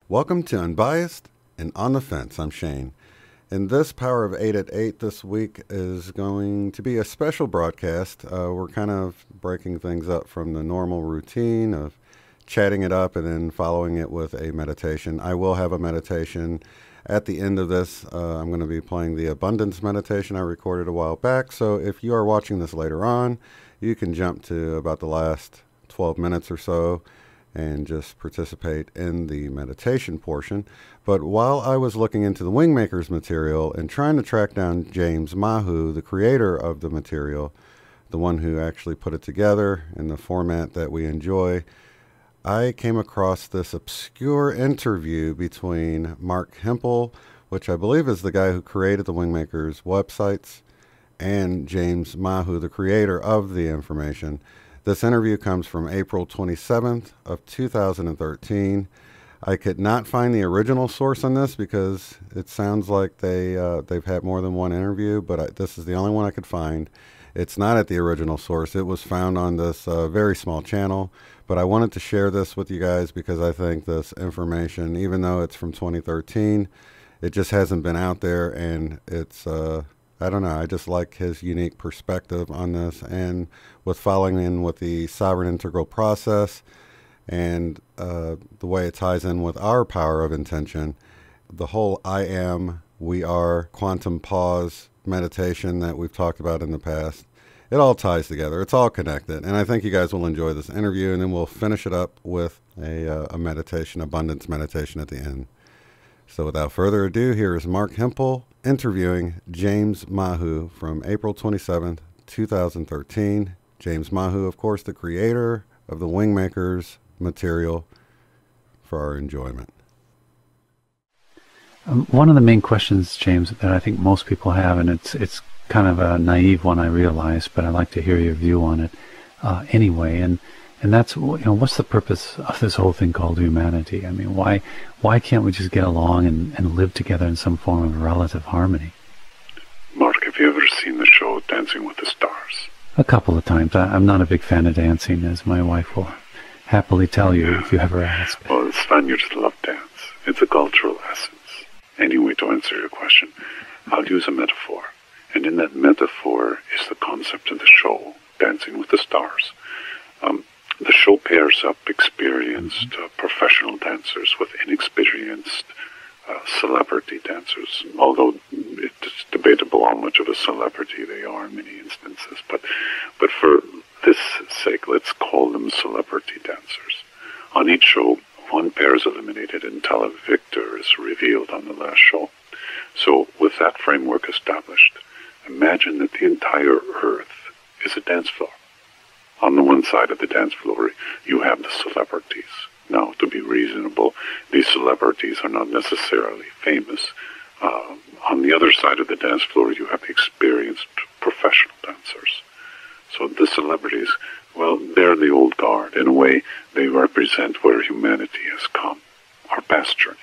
Welcome to Unbiased and On the Fence. I'm Shane. And this Power of 8 at 8 this week is going to be a special broadcast. We're kind of breaking things up from the normal routine of chatting it up and then following it with a meditation. I will have a meditation at the end of this. I'm going to be playing the Abundance meditation I recorded a while back. So if you are watching this later on, you can jump to about the last 12 minutes or so and just participate in the meditation portion. But while I was looking into the Wingmakers material and trying to track down James Mahu, the creator of the material, the one who actually put it together in the format that we enjoy, I came across this obscure interview between Mark Hempel, which I believe is the guy who created the Wingmakers websites, and James Mahu, the creator of the information. This interview comes from April 27th of 2013. I could not find the original source on this because it sounds like they've had more than one interview, but this is the only one I could find. It's not at the original source. It was found on this very small channel, but I wanted to share this with you guys because I think this information, even though it's from 2013, it just hasn't been out there, and it's I don't know, I just like his unique perspective on this, and with following in with the sovereign integral process and the way it ties in with our power of intention, the whole I am, we are, quantum pause meditation that we've talked about in the past, it all ties together. It's all connected, and I think you guys will enjoy this interview, and then we'll finish it up with a meditation, abundance meditation at the end. So without further ado, here is Mark Hempel interviewing James Mahu from April 27th, 2013. James Mahu, of course, the creator of the Wingmakers material for our enjoyment. One of the main questions, James, that I think most people have, and it's kind of a naive one, I realize, but I'd like to hear your view on it anyway. And that's, what's the purpose of this whole thing called humanity? I mean, why can't we just get along and live together in some form of relative harmony? Mark, have you ever seen the show Dancing with the Stars? A couple of times. I'm not a big fan of dancing, as my wife will happily tell you if you ever ask. Well, the Spaniards love dance. It's a cultural essence. Anyway, to answer your question, I'll use a metaphor. And in that metaphor is the concept of the show, Dancing with the Stars. The show pairs up experienced professional dancers with inexperienced celebrity dancers, although it's debatable how much of a celebrity they are in many instances. But for this sake, let's call them celebrity dancers. On each show, one pair is eliminated until a victor is revealed on the last show. So with that framework established, imagine that the entire earth is a dance floor. On the one side of the dance floor, you have the celebrities. Now, to be reasonable, these celebrities are not necessarily famous. On the other side of the dance floor, you have the experienced professional dancers. So the celebrities, well, they're the old guard. In a way, they represent where humanity has come, our past journey.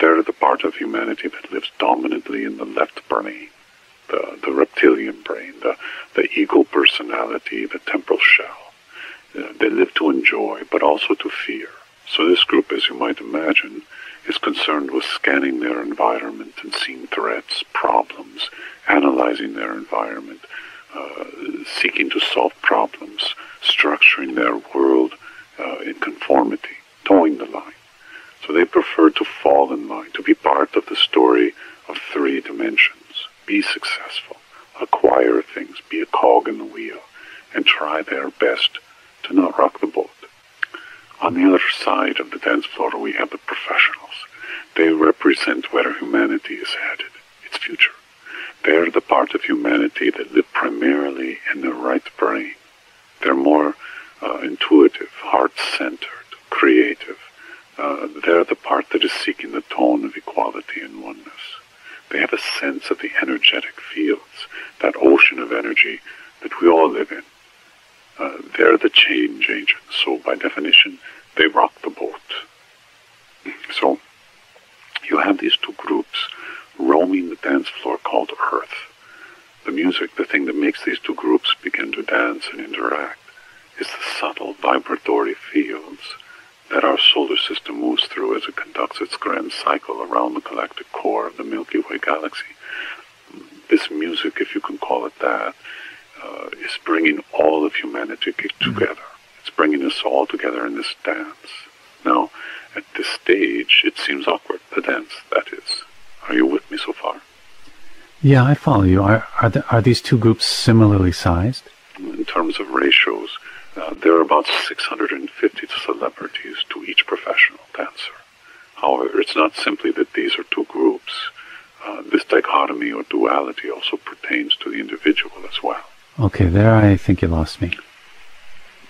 They're the part of humanity that lives dominantly in the left brain, the reptilian brain, the ego personality, the temporal shell. They live to enjoy, but also to fear. So this group, as you might imagine, is concerned with scanning their environment and seeing threats, problems, analyzing their environment, seeking to solve problems, structuring their world in conformity, towing the line. So they prefer to fall in line, to be part of the story of three dimensions. Be successful, acquire things, be a cog in the wheel, and try their best to not rock the boat. On the other side of the dance floor, we have the professionals. They represent where humanity is headed, its future. They're the part of humanity that live primarily in the right brain. They're more intuitive, heart-centered, creative. They're the part that is seeking the tone of equality and oneness. They have a sense of the energetic fields, that ocean of energy that we all live in. They're the change agents, so by definition, they rock the boat. So you have these two groups roaming the dance floor called Earth. The music, the thing that makes these two groups begin to dance and interact, is the subtle vibratory fields that our solar system moves through as it conducts its grand cycle around the galactic core of the Milky Way galaxy. This music, if you can call it that, is bringing all of humanity together. It's bringing us all together in this dance. Now, at this stage, it seems awkward, the dance, that is. Are you with me so far? Yeah, I follow you. Are these two groups similarly sized? In terms of ratios, there are about 650 celebrities to each professional dancer. However, it's not simply that these are two groups. This dichotomy or duality also pertains to the individual as well. Okay, there I think you lost me.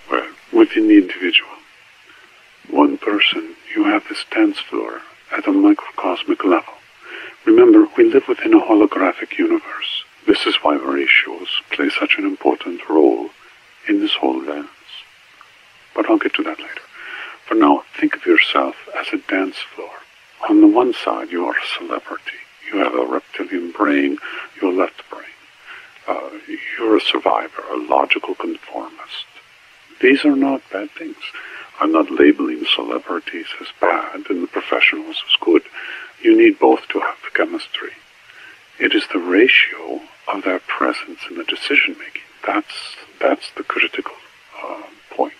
Well, within the individual, one person, you have this dance floor at a microcosmic level. Remember, we live within a holographic universe. This is why ratios play such an important role in this whole dance. But I'll get to that later. For now, think of yourself as a dance floor. On the one side, you are a celebrity. You have a reptilian brain, your left brain. You're a survivor, a logical conformist. These are not bad things. I'm not labeling celebrities as bad and the professionals as good. You need both to have the chemistry. It is the ratio of their presence in the decision-making. That's the critical point.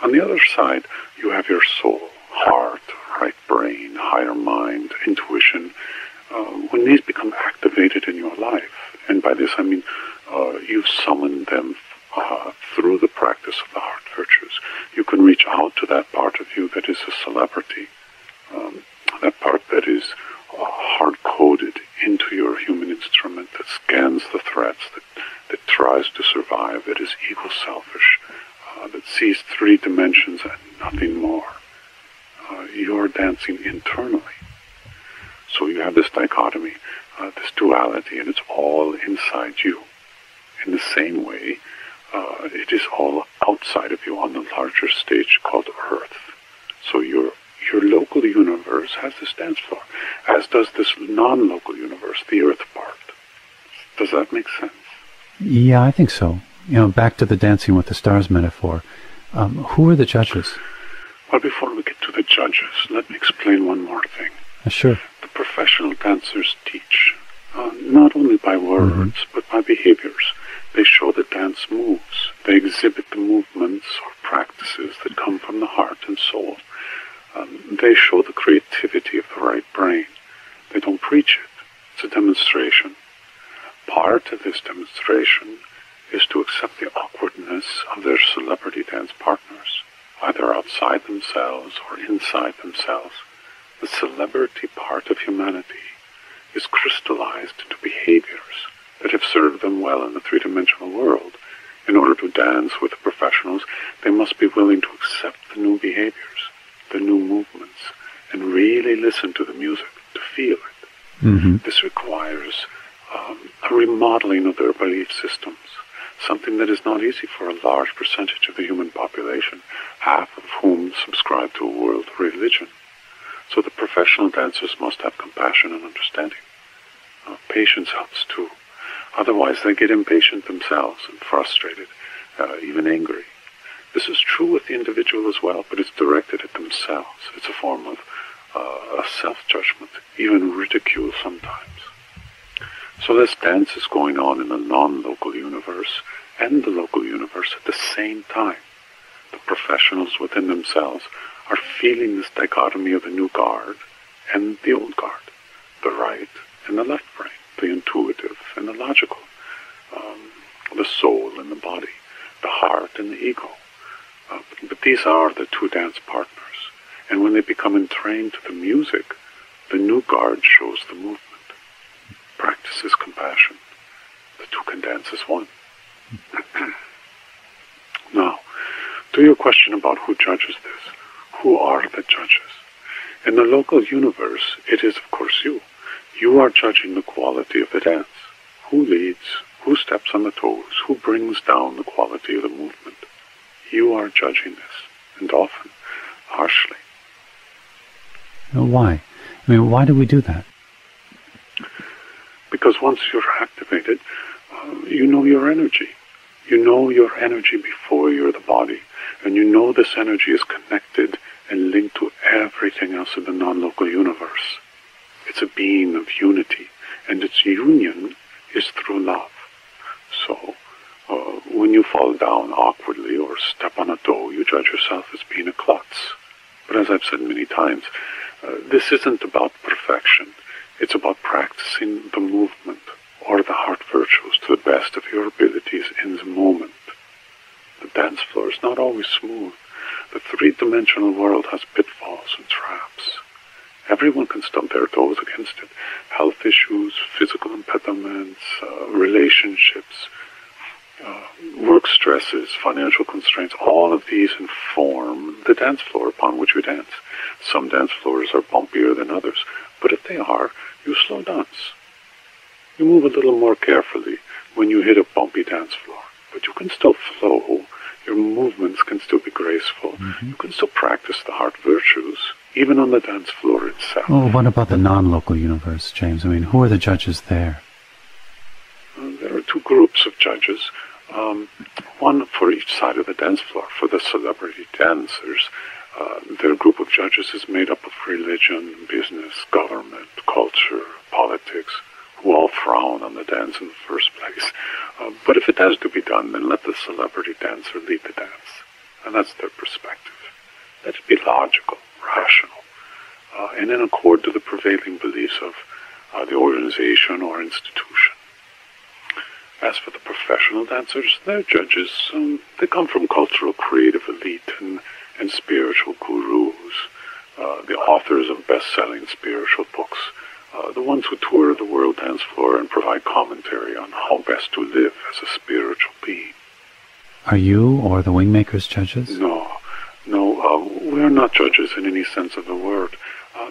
On the other side, you have your soul, heart, right brain, higher mind, intuition. When these become activated in your life, and by this I mean you summon them through the practice of the heart virtues, you can reach out to that part of you that is a celebrity, that part that is hard-coded into your human instrument, that scans the threats, that tries to survive, that is ego-selfish, that sees three dimensions and nothing more. You're dancing internally. So you have this dichotomy, this duality, and it's all inside you. In the same way, it is all outside of you on the larger stage called Earth. So your local universe has this dance floor, as does this non-local universe, the Earth part. Does that make sense? Yeah, I think so. Back to the Dancing with the Stars metaphor. Who are the judges? Well, before we get to the judges, let me explain one more thing. Sure. The professional dancers teach, not only by words, but by behaviors. They show the dance moves. They exhibit the movements or practices that come from the heart and soul. They show the creativity of the right brain. They don't preach it. It's a demonstration. Part of this demonstration is to accept the awkwardness of their celebrity dance partners, either outside themselves or inside themselves. The celebrity part of humanity is crystallized into behaviors that have served them well in the three-dimensional world. In order to dance with the professionals, they must be willing to accept the new behaviors, the new movements, and really listen to the music, to feel it. This requires a remodeling of their belief systems, something that is not easy for a large percentage of the human population, half of whom subscribe to a world religion. So the professional dancers must have compassion and understanding. Patience helps too. Otherwise they get impatient themselves and frustrated, even angry. This is true with the individual as well, but it's directed at themselves. It's a form of a self-judgment, even ridicule sometimes. So this dance is going on in the non-local universe and the local universe at the same time. The professionals within themselves are feeling this dichotomy of the new guard and the old guard, the right and the left brain, the intuitive and the logical, the soul and the body, the heart and the ego. But these are the two dance partners. And when they become entrained to the music, the new guard shows the movement, practices compassion. The two can dance as one. Now, to your question about who judges this, who are the judges? In the local universe, it is, of course, you. You are judging the quality of the dance. Who leads? Who steps on the toes? Who brings down the quality of the movement? You are judging this, and often harshly. Why? I mean, why do we do that? Because once you're activated, you know your energy. You know your energy before you're the body. And you know this energy is connected and linked to everything else in the non-local universe. It's a being of unity, and its union is through love. So, when you fall down awkwardly or step on a toe, you judge yourself as being a klutz. But as I've said many times, this isn't about perfection. It's about practicing the movement or the heart virtues to the best of your abilities in the moment. The dance floor is not always smooth. The three-dimensional world has pitfalls and traps. Everyone can stub their toes against it. Health issues, physical impediments, relationships, work stresses, financial constraints, all of these inform the dance floor upon which we dance. Some dance floors are bumpier than others, but if they are, you slow dance. You move a little more carefully when you hit a bumpy dance floor, but you can still flow. Your movements can still be graceful. You can still practice the heart virtues, even on the dance floor itself. Well, what about the non-local universe, James? I mean, who are the judges there? There are two groups of judges, one for each side of the dance floor. For the celebrity dancers, their group of judges is made up of religion, business, government, culture, politics, who all frown on the dance in the first place. But if it has to be done, then let the celebrity dancer lead the dance. And that's their perspective. Let it be logical, rational, and in accord to the prevailing beliefs of the organization or institution. As for the professional dancers, they're judges. They come from cultural creative elite and spiritual gurus, the authors of best-selling spiritual books, the ones who tour the world dance floor and provide commentary on how best to live as a spiritual being. Are you or the Wingmakers judges? No, we're not judges in any sense of the word.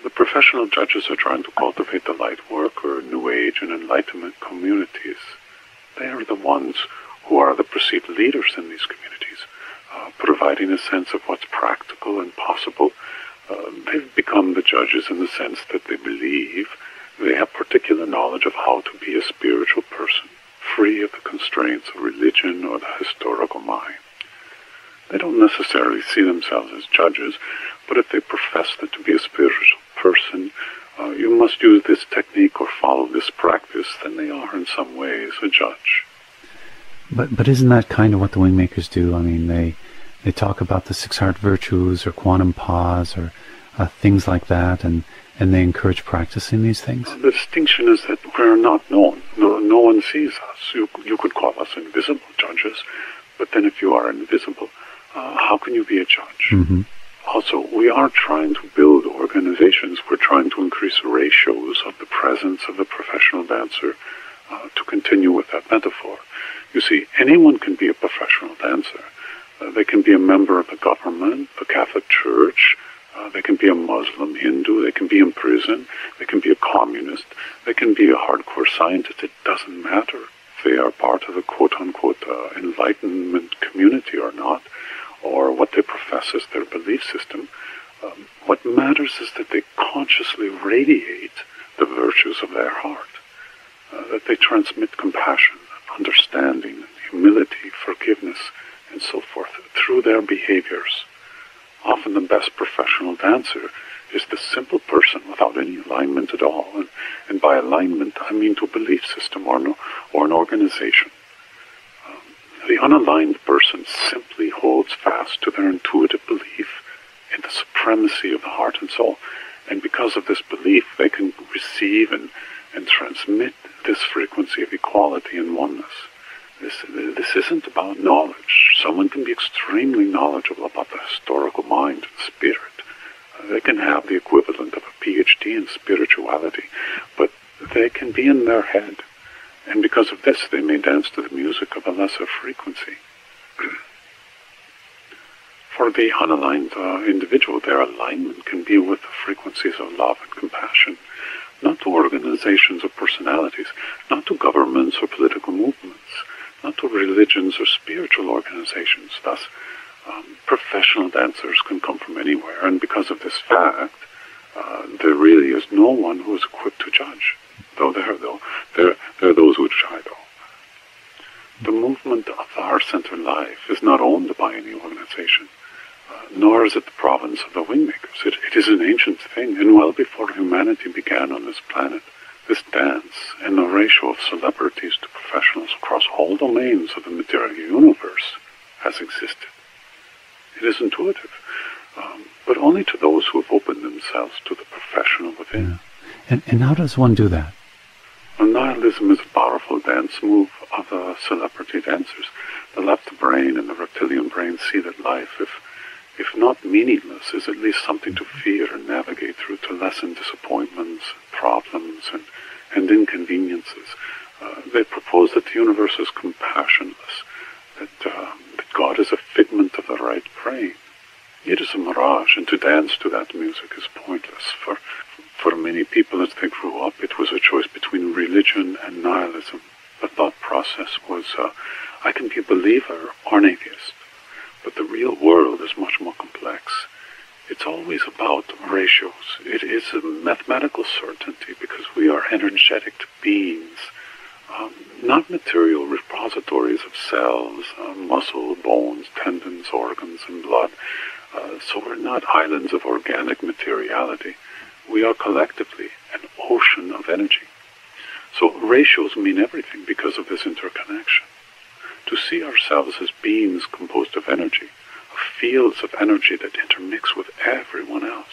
The professional judges are trying to cultivate the light worker, New Age, and Enlightenment communities. They are the ones who are the perceived leaders in these communities, providing a sense of what's practical and possible. They've become the judges in the sense that they believe they have particular knowledge of how to be a spiritual person, free of the constraints of religion or the historical mind. They don't necessarily see themselves as judges, but if they profess that to be a spiritual person, you must use this technique or follow this practice, then they are in some ways a judge. But isn't that kind of what the Wingmakers do? I mean, they talk about the 6 heart virtues or quantum pause or things like that, and they encourage practicing these things? The distinction is that we're not known. No one sees us. You could call us invisible judges, but then if you are invisible, how can you be a judge? Also, we are trying to build organizations. We're trying to increase ratios of the presence of the professional dancer to continue with that metaphor. You see, anyone can be a professional dancer. They can be a member of the government, the Catholic Church. They can be a Muslim, Hindu. They can be in prison. They can be a communist. They can be a hardcore scientist. It doesn't matter if they are part of the quote-unquote Enlightenment community or not, or what they profess as their belief system. What matters is that they consciously radiate the virtues of their heart, that they transmit compassion, understanding, humility, forgiveness, and so forth through their behaviors. Often the best professional dancer is the simple person without any alignment at all. And by alignment, I mean to a belief system or an organization. The unaligned person simply holds fast to their intuitive belief in the supremacy of the heart and soul. And because of this belief, they can receive and transmit this frequency of equality and oneness. This isn't about knowledge. Someone can be extremely knowledgeable about the historical mind and spirit. They can have the equivalent of a PhD in spirituality, but they can be in their head. And because of this, they may dance to the music of a lesser frequency. For the unaligned individual, their alignment can be with the frequencies of love and compassion, not to organizations or personalities, not to governments or political movements, not to religions or spiritual organizations. Thus, professional dancers can come from anywhere, and because of this fact, There really is no one who is equipped to judge, though there are those who try, though. The movement of the heart-centered life is not owned by any organization, nor is it the province of the Wingmakers. It is an ancient thing, and well before humanity began on this planet, this dance and the ratio of celebrities to professionals across all domains of the material universe has existed. It is intuitive, but only to those who have opened themselves to the professional within. Yeah. And how does one do that? Well, nihilism is a powerful dance move of the celebrity dancers. The left brain and the reptilian brain see that life, if not meaningless, is at least something to fear and navigate through to lessen disappointments, problems, and inconveniences. They propose that the universe is compassionless, that God is a figment of the right brain. It is a mirage, and to dance to that music is pointless. For many people as they grew up, it was a choice between religion and nihilism. The thought process was, I can be a believer or an atheist. But the real world is much more complex. It's always about ratios. It is a mathematical certainty because we are energetic beings, not material repositories of cells, muscle, bones, tendons, organs, and blood. So we're not islands of organic materiality. We are collectively an ocean of energy. So ratios mean everything because of this interconnection. To see ourselves as beings composed of energy, of fields of energy that intermix with everyone else,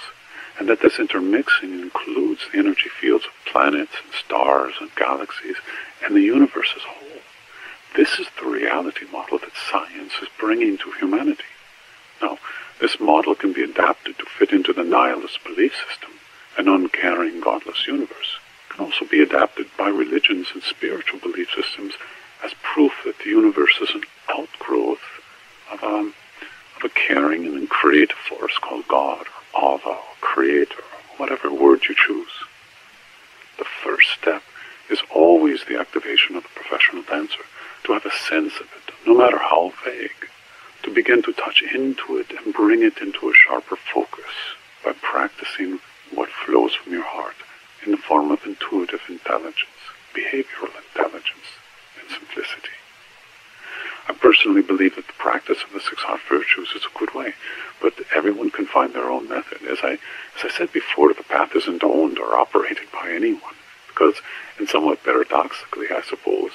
and that this intermixing includes the energy fields of planets and stars and galaxies and the universe as a whole. This is the reality model that science is bringing to humanity. Now, this model can be adapted to fit into the nihilist belief system, an uncaring, godless universe. It can also be adapted by religions and spiritual belief systems as proof that the universe is an outgrowth of a caring and creative force called God, or Allah, or Creator, or whatever word you choose. The first step is always the activation of the professional dancer, to have a sense of it, no matter how vague, to begin to touch into it and bring it into a sharper focus by practicing what flows from your heart in the form of intuitive intelligence, behavioral intelligence, and simplicity. I personally believe that the practice of the 6 heart virtues is a good way, but everyone can find their own method. As I said before, the path isn't owned or operated by anyone, because, and somewhat paradoxically, I suppose,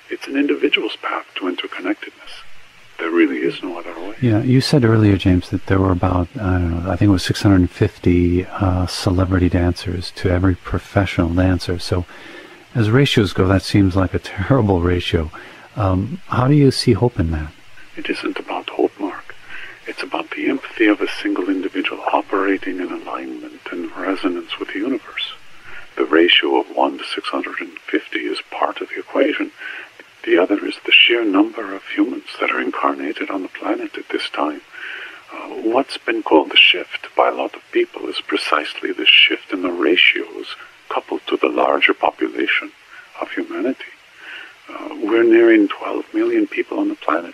it's an individual's path to interconnectedness. There really is no other way. Yeah, you said earlier, James, that there were about, I think it was 650 celebrity dancers to every professional dancer. So as ratios go, that seems like a terrible ratio. How do you see hope in that? It isn't about hope, Mark. It's about the empathy of a single individual operating in alignment and resonance with the universe. The ratio of 1 to 650 is part of the equation. The other is the sheer number of humans that are incarnated on the planet at this time. What's been called the shift by a lot of people is precisely this shift in the ratios coupled to the larger population of humanity. We're nearing 12 million people on the planet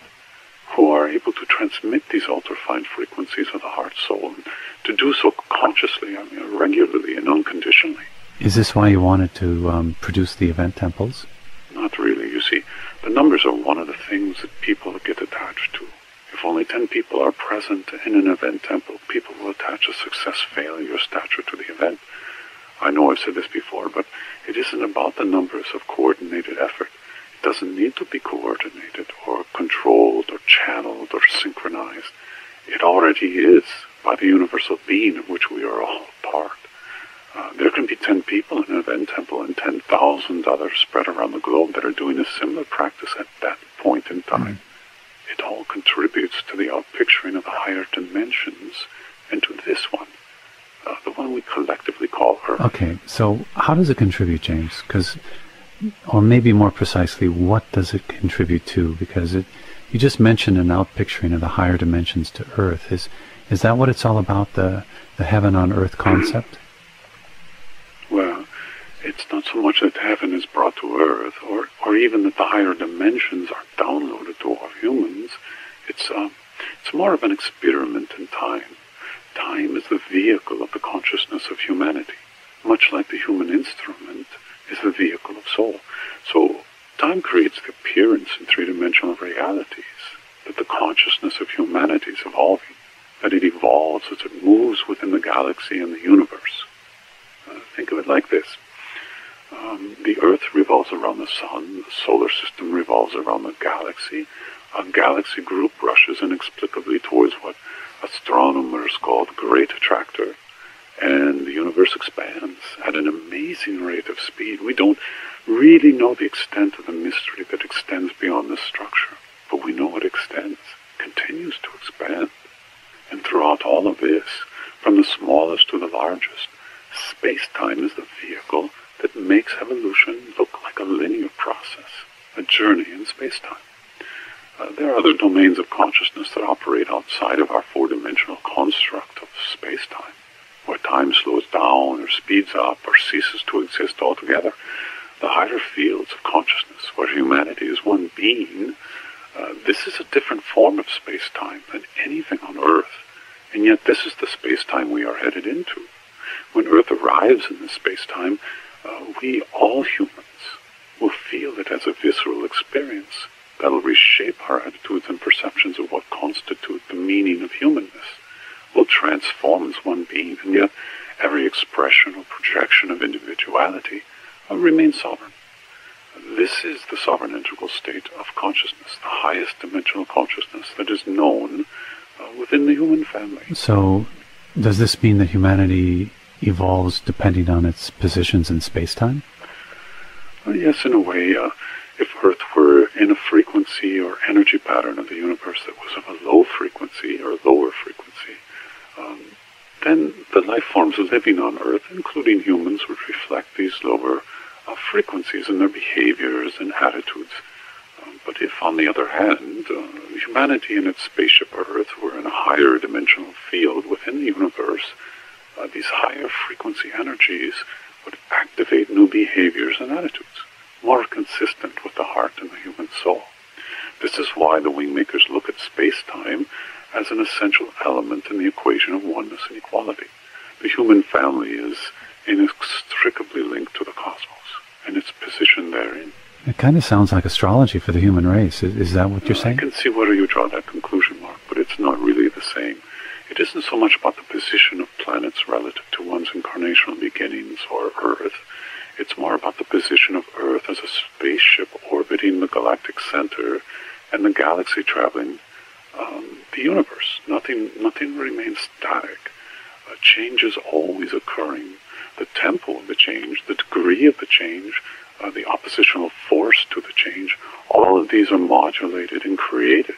who are able to transmit these ultrafine frequencies of the heart soul, and to do so consciously, regularly and unconditionally. Is this why you wanted to produce the event temples? Not really. You see, the numbers are one of the things that people get attached to. If only 10 people are present in an event temple, people will attach a success-failure stature to the event. I know I've said this before, but it isn't about the numbers of coordinated effort. It doesn't need to be coordinated or controlled or channeled or synchronized. It already is by the universal being of which we are all part. There can be 10 people in an event temple and 10,000 others spread around the globe that are doing a similar practice at that point in time. It all contributes to the outpicturing of the higher dimensions and to this one, the one we collectively call Earth. Okay, so how does it contribute, James? Or maybe more precisely, what does it contribute to? Because you just mentioned an outpicturing of the higher dimensions to Earth. Is that what it's all about, the heaven on Earth concept? Well, it's not so much that heaven is brought to Earth, or even that the higher dimensions are downloaded to all humans. It's more of an experiment in time. time is the vehicle of the consciousness of humanity, much like the human instrument is the vehicle of soul. So time creates the appearance in three-dimensional realities that the consciousness of humanity is evolving, that it evolves as it moves within the galaxy and the universe. Think of it like this. The Earth revolves around the sun, the solar system revolves around the galaxy, a galaxy group rushes inexplicably towards what astronomers call the Great Attractor, and the universe expands at an amazing rate of speed. We don't really know the extent of the mystery that extends beyond this structure, but we know it extends, continues to expand. And throughout all of this, from the smallest to the largest, space-time is the vehicle that makes evolution look like a linear process, a journey in space-time. There are other domains of consciousness that operate outside of our four-dimensional construct of space-time, where time slows down or speeds up or ceases to exist altogether. The higher fields of consciousness, where humanity is one being, this is a different form of space-time than anything on Earth, and yet this is the space-time we are headed into. When Earth arrives in this space-time, we, all humans, will feel it as a visceral experience that will reshape our attitudes and perceptions of what constitute the meaning of humanness, will transform as one being, and yet every expression or projection of individuality remains sovereign. This is the sovereign integral state of consciousness, the highest dimensional consciousness that is known within the human family. So, does this mean that humanity evolves depending on its positions in space-time? Yes, in a way. If Earth were in a frequency or energy pattern of the universe that was of a low frequency or lower frequency, then the life forms living on Earth, including humans, would reflect these lower frequencies in their behaviors and attitudes. But if, on the other hand, humanity and its spaceship Earth were in a higher dimensional field within the universe, these higher frequency energies would activate new behaviors and attitudes, more consistent with the heart and the human soul. This is why the Wingmakers look at space-time as an essential element in the equation of oneness and equality. The human family is inextricably linked to the cosmos and its position therein. It kind of sounds like astrology for the human race. Is that what you're saying? I can see where you draw that conclusion, Mark, but it's not really the same. It isn't so much about the position of planets relative to one's incarnational beginnings or Earth. It's more about the position of Earth as a spaceship orbiting the galactic center and the galaxy traveling the universe. Nothing remains static. Change is always occurring. The tempo of the change, the degree of the change, the oppositional force to the change, all of these are modulated and created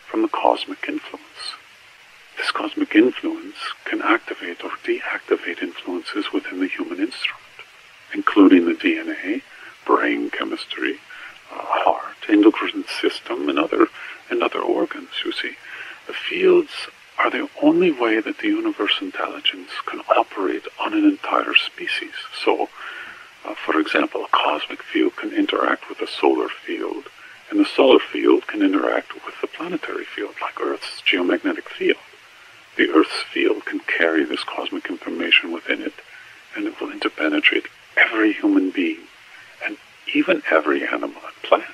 from the cosmic influence. This cosmic influence can activate or deactivate influences within the human instrument, including the DNA, brain chemistry, heart, endocrine system, and other organs, you see. The fields are the only way that the universe intelligence can operate on an entire species. So, for example, a cosmic field can interact with a solar field, and the solar field can interact with the planetary field, like Earth's geomagnetic field. The Earth's field can carry this cosmic information within it, and it will interpenetrate every human being, and even every animal and plant.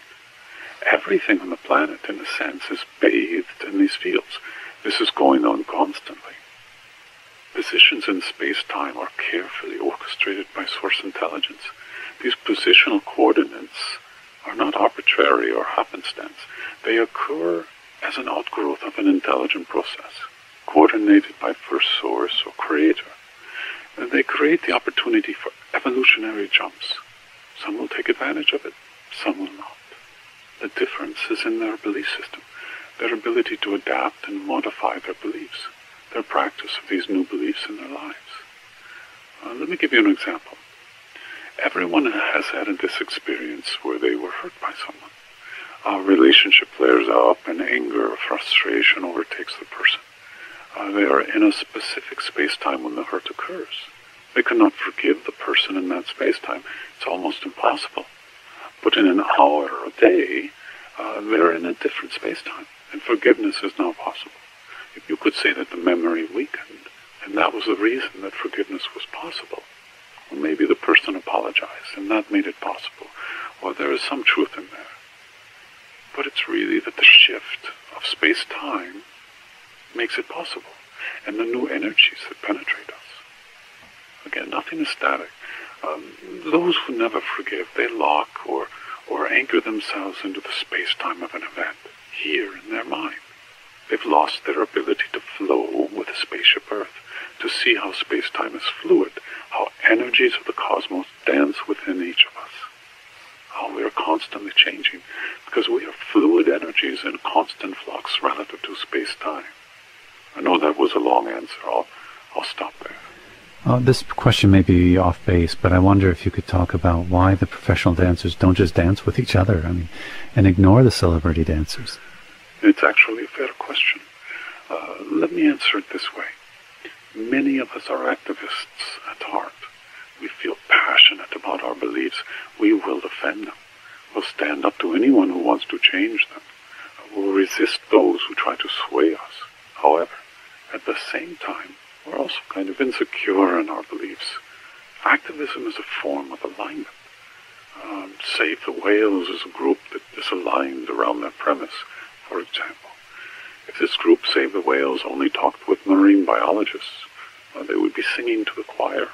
Everything on the planet, in a sense, is bathed in these fields. This is going on constantly. Positions in space-time are carefully orchestrated by source intelligence. These positional coordinates are not arbitrary or happenstance. They occur as an outgrowth of an intelligent process, coordinated by first source or creator. And they create the opportunity for evolutionary jumps. Some will take advantage of it, some will not. The difference is in their belief system, their ability to adapt and modify their beliefs, their practice of these new beliefs in their lives. Let me give you an example. Everyone has had this experience where they were hurt by someone. A relationship flares up and anger or frustration overtakes the person. They are in a specific space-time when the hurt occurs. They cannot forgive the person in that space-time. It's almost impossible. But in an hour or a day, they're in a different space-time, and forgiveness is now possible. If you could say that the memory weakened, And that was the reason that forgiveness was possible. Or maybe the person apologized, and that made it possible. Or there is some truth in there. But it's really that the shift of space-time makes it possible, and the new energies that penetrate us. Again, nothing is static. Those who never forgive, they lock or anchor themselves into the space-time of an event, here in their mind. They've lost their ability to flow with the spaceship Earth, to see how space-time is fluid, how energies of the cosmos dance within each of us, how we are constantly changing, because we are fluid energies in constant flux relative to space-time. I know that was a long answer. I'll stop there. This question may be off base, but I wonder if you could talk about why the professional dancers don't just dance with each other, and ignore the celebrity dancers. It's actually a fair question. Let me answer it this way. Many of us are activists at heart. We feel passionate about our beliefs. We will defend them. We'll stand up to anyone who wants to change them. We'll resist those who try to sway us. However, at the same time, we're also kind of insecure in our beliefs. Activism is a form of alignment. Save the Whales is a group that is aligned around their premise, for example. If this group, Save the Whales, only talked with marine biologists, they would be singing to the choir.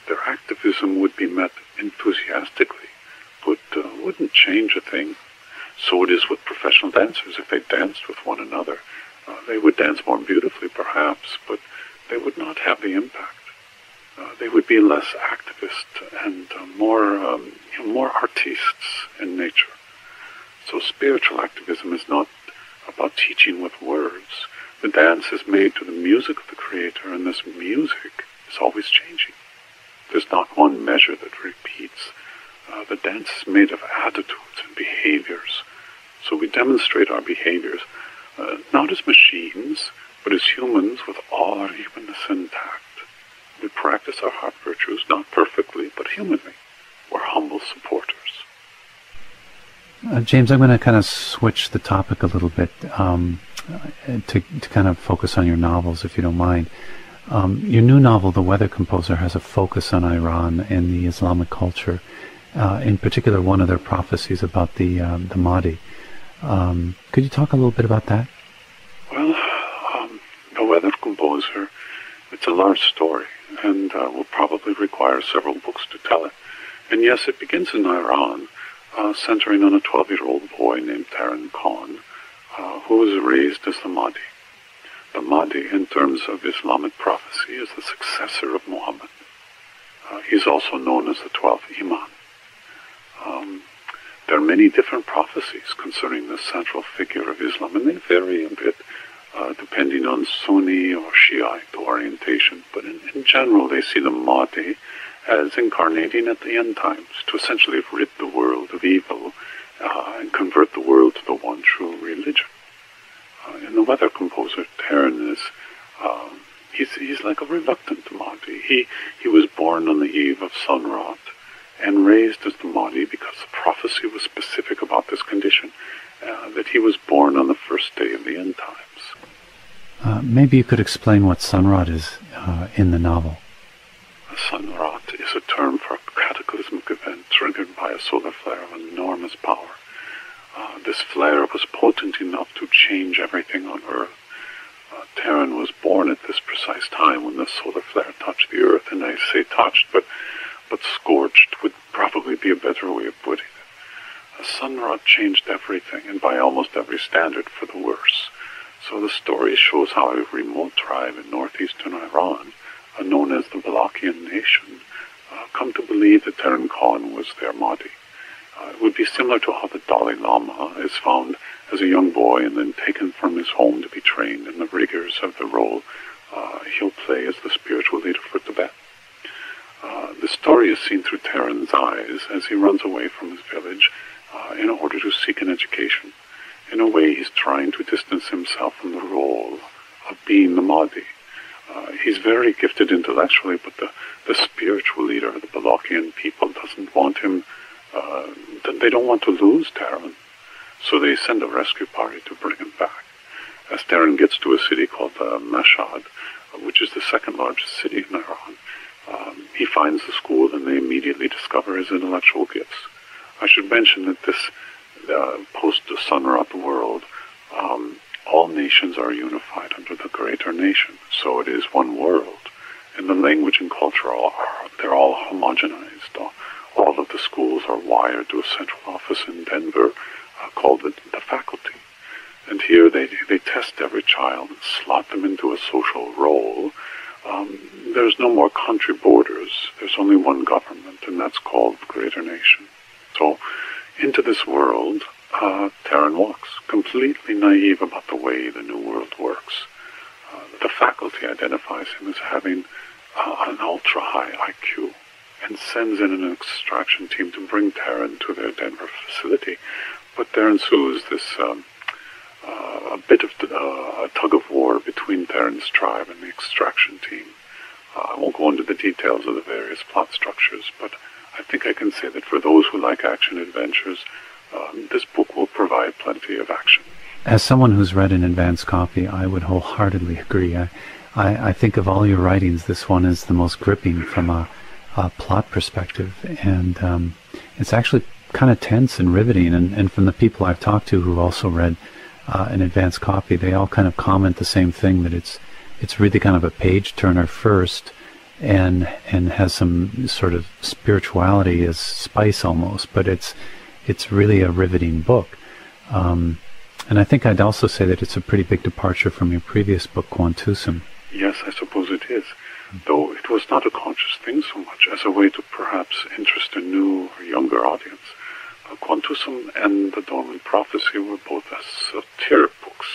Their activism would be met enthusiastically, but wouldn't change a thing. So it is with professional dancers. If they danced with one another, they would dance more beautifully, perhaps, but they would not have the impact. They would be less activist and more artistes in nature. So spiritual activism is not about teaching with words. The dance is made to the music of the Creator, and this music is always changing. There's not one measure that repeats. The dance is made of attitudes and behaviors. So we demonstrate our behaviors, not as machines, but as humans with all our humanness intact. We practice our heart virtues, not perfectly, but humanly. We're humble supporters. James, I'm going to kind of switch the topic a little bit to kind of focus on your novels, if you don't mind. Your new novel, The Weather Composer, has a focus on Iran and the Islamic culture. In particular, one of their prophecies about the Mahdi. Could you talk a little bit about that? Well, The Weather Composer, it's a large story, and will probably require several books to tell it. And yes, it begins in Iran, centering on a 12-year-old boy named Taran Khan, who was raised as the Mahdi. The Mahdi, in terms of Islamic prophecy, is the successor of Muhammad. He's also known as the 12th Imam. There are many different prophecies concerning the central figure of Islam, and they vary a bit depending on Sunni or Shiite orientation. But in general, they see the Mahdi as incarnating at the end times to essentially rid the world of evil and convert the world to the one true religion. In The Weather Composer, Taran is he's like a reluctant Mahdi. He was born on the eve of Sunrat and raised as the Mahdi because the prophecy was specific about this condition, that he was born on the first day of the end times. Maybe you could explain what Sunrat is in the novel. Sunrat is a term for a cataclysmic event triggered by a solar flare of enormous power. This flare was potent enough to change everything on Earth. Taran was born at this precise time when the solar flare touched the Earth, and I say touched, but scorched would probably be a better way of putting it. Sunrat changed everything, and by almost every standard for the worse. So the story shows how a remote tribe in northeastern Iran, known as the Balakian nation, come to believe that Taran Khan was their Mahdi. It would be similar to how the Dalai Lama is found as a young boy and then taken from his home to be trained in the rigors of the role he'll play as the spiritual leader for Tibet. The story is seen through Taran's eyes as he runs away from his village in order to seek an education. In a way, he's trying to distance himself from the role of being the Mahdi. He's very gifted intellectually, but the spiritual leader of the Balakian people doesn't want him. They don't want to lose Taran, so they send a rescue party to bring him back. As Taran gets to a city called Mashhad, which is the second largest city in Iran. He finds the school, and they immediately discover his intellectual gifts. I should mention that this post-Sun-Ra world, all nations are unified under the greater nation, so it is one world. And the language and culture they're all homogenized. All of the schools are wired to a central office in Denver called the faculty. And here they test every child and slot them into a social role. There's no more country borders. There's only one government, and that's called greater nation. So into this world, Terran walks, completely naive about the way the new world works. The faculty identifies him as having an ultra-high IQ and sends in an extraction team to bring Terran to their Denver facility. But there ensues this a bit of a tug-of-war between Terran's tribe and the extraction team. I won't go into the details of the various plot structures, but I think I can say that for those who like action adventures, this book will provide plenty of action. As someone who's read an advance copy, I would wholeheartedly agree. I think of all your writings, this one is the most gripping from a plot perspective, and it's actually kind of tense and riveting. And from the people I've talked to who also read an advance copy, they all kind of comment the same thing, that it's really kind of a page turner first, and has some sort of spirituality as spice almost, but it's really a riveting book. And I think I'd also say that it's a pretty big departure from your previous book, Quantusum. Yes, I suppose it is, though it was not a conscious thing so much as a way to perhaps interest a new or younger audience. Quantusum and The Dormant Prophecy were both esoteric books,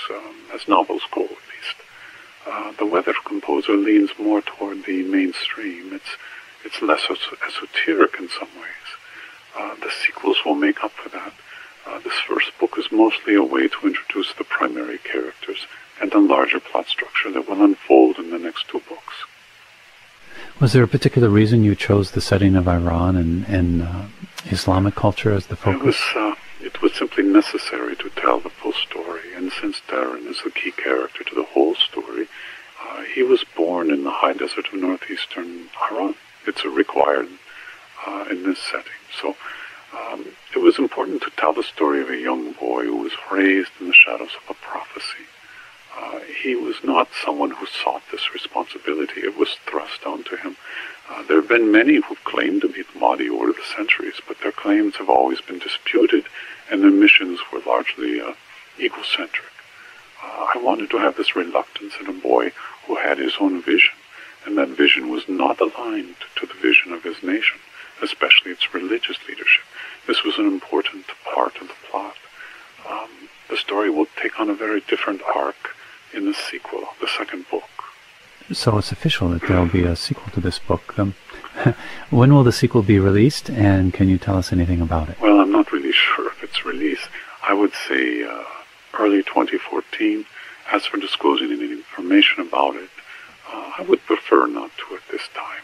as novels go at least. The Weather Composer leans more toward the mainstream. It's less esoteric in some ways. The sequels will make up for that. This first book is mostly a way to introduce the primary characters and a larger plot structure that will unfold in the next two books. Was there a particular reason you chose the setting of Iran and Islamic culture as the focus? It was simply necessary to tell the full story, and since Terran is the key character to the whole story, he was born in the high desert of northeastern Iran. It's required in this setting. So it was important to tell the story of a young boy who was raised in the shadows of a prophecy. He was not someone who sought this responsibility. It was thrust onto him. There have been many who've claimed to be the Mahdi over the centuries, but their claims have always been disputed, and their missions were largely egocentric. I wanted to have this reluctance in a boy who had his own vision, and that vision was not aligned to the vision of his nation, especially its religious leadership. This was an important part of the plot. The story will take on a very different arc in the sequel, the second book. So it's official that there'll be a sequel to this book. When will the sequel be released, and can you tell us anything about it? Well, I'm not really sure of its release. I would say early 2014. As for disclosing any information about it, I would prefer not to at this time.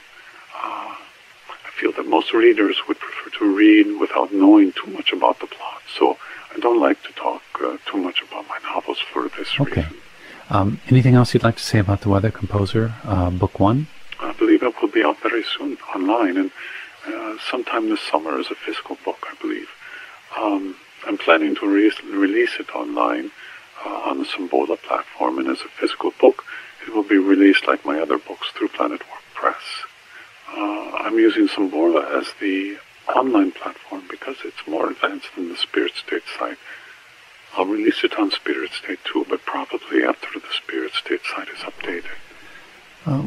I feel that most readers would prefer to read without knowing too much about the plot, so I don't like to talk too much about my novels for this reason. Anything else you'd like to say about The Weather Composer, Book 1? I believe it will be out very soon online, and sometime this summer as a physical book, I believe. I'm planning to release it online on the Sambola platform, and as a physical book, it will be released like my other books through Planet Work Press. I'm using Sambola as the online platform because it's more advanced than the Spirit State site. I'll release it on Spirit State too, but probably after the Spirit State site is updated.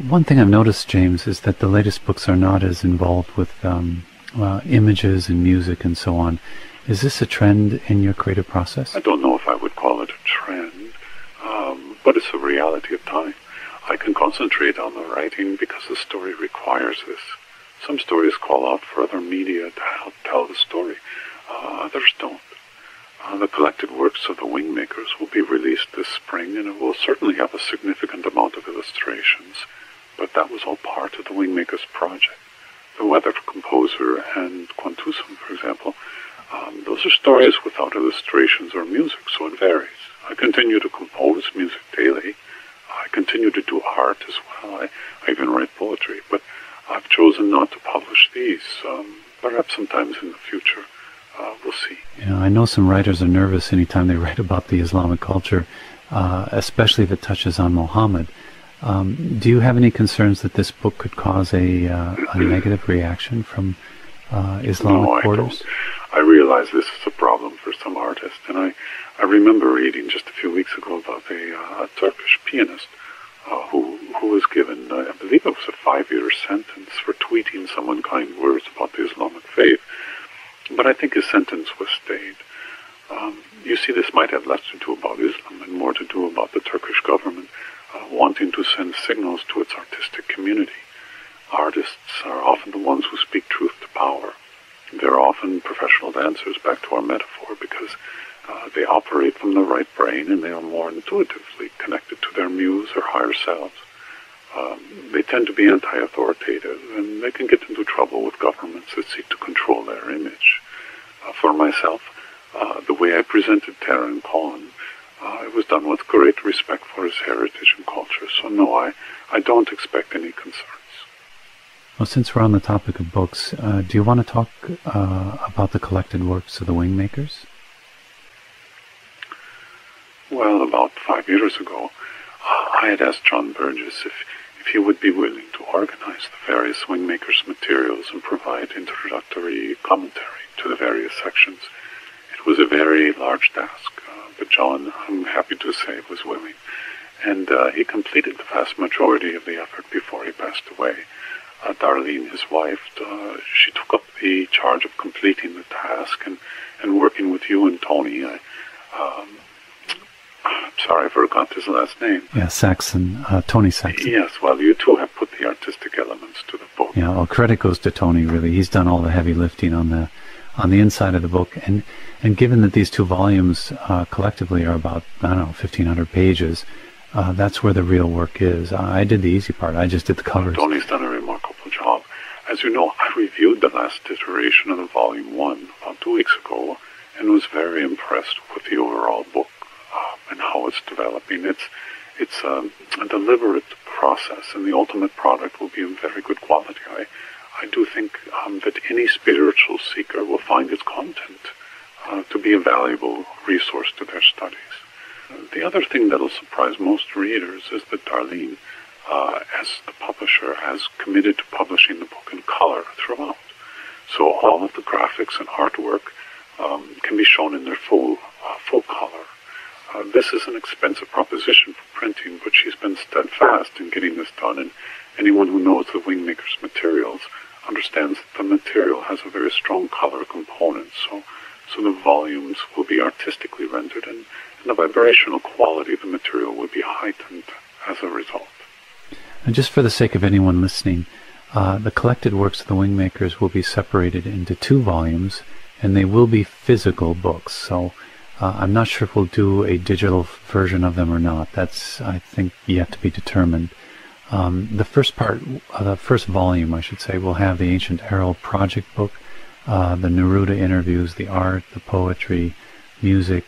One thing I've noticed, James, is that the latest books are not as involved with images and music and so on. Is this a trend in your creative process? I don't know if I would call it a trend, but it's a reality of time. I can concentrate on the writing because the story requires this. Some stories call out for other media to help tell the story. Others don't. The collected works of the Wingmakers will be released this spring, and it will certainly have a significant amount of illustrations, but that was all part of the Wingmakers project. The Weather Composer and Quantusum, for example, those are stories without illustrations or music, so it varies. I continue to compose music daily. I continue to do art as well. I even write poetry, but I've chosen not to publish these. Perhaps sometimes in the future, we'll see. I know some writers are nervous anytime they write about the Islamic culture, especially if it touches on Muhammad. Do you have any concerns that this book could cause a negative reaction from Islamic quarters? I realize this is a problem for some artists, and I remember reading just a few weeks ago about a Turkish pianist who was given, I believe it was a 5-year sentence for tweeting some unkind words about the Islamic faith. But I think his sentence was stayed. You see, this might have less to do about Islam and more to do about the Turkish government wanting to send signals to its artistic community. Artists are often the ones who speak truth to power. They're often professional dancers, back to our metaphor, because they operate from the right brain and they are more intuitively connected to their muse or higher selves. They tend to be anti-authoritative, and they can get into trouble with governments that seek to control their image. For myself, the way I presented Taran Cohen, it was done with great respect for his heritage and culture. So no, I don't expect any concerns. Well, since we're on the topic of books, do you want to talk about the collected works of the Wingmakers? Well, about 5 years ago, I had asked John Burgess if he would be willing to organize the various Wingmakers materials and provide introductory commentary to the various sections. It was a very large task, but John, I'm happy to say, was willing. And he completed the vast majority of the effort before he passed away. Darlene, his wife, she took up the charge of completing the task and working with you and Tony. I'm sorry, I forgot his last name. Yeah, Saxon, Tony Saxon. Yes, well, you two have put the artistic elements to the book. Yeah, well, credit goes to Tony, really. He's done all the heavy lifting on the inside of the book. And given that these two volumes collectively are about, 1,500 pages, that's where the real work is. I did the easy part. I just did the covers. Tony's done a remarkable job. As you know, I reviewed the last iteration of the Volume 1 about 2 weeks ago and was very impressed with the overall book and how it's developing. It's a deliberate process, and the ultimate product will be of very good quality. I do think that any spiritual seeker will find its content to be a valuable resource to their studies. The other thing that will surprise most readers is that Darlene, as the publisher, has committed to publishing the book in color throughout. So all of the graphics and artwork can be shown in their full color. This is an expensive proposition for printing, but she's been steadfast in getting this done, and anyone who knows the Wingmakers materials understands that the material has a very strong color component, so the volumes will be artistically rendered, and the vibrational quality of the material will be heightened as a result. And just for the sake of anyone listening, the collected works of the Wingmakers will be separated into 2 volumes, and they will be physical books, so I'm not sure if we'll do a digital version of them or not. That's, I think, yet to be determined. The first part, the first volume, I should say, will have the Ancient Errol project book, the Neruda interviews, the art, the poetry, music,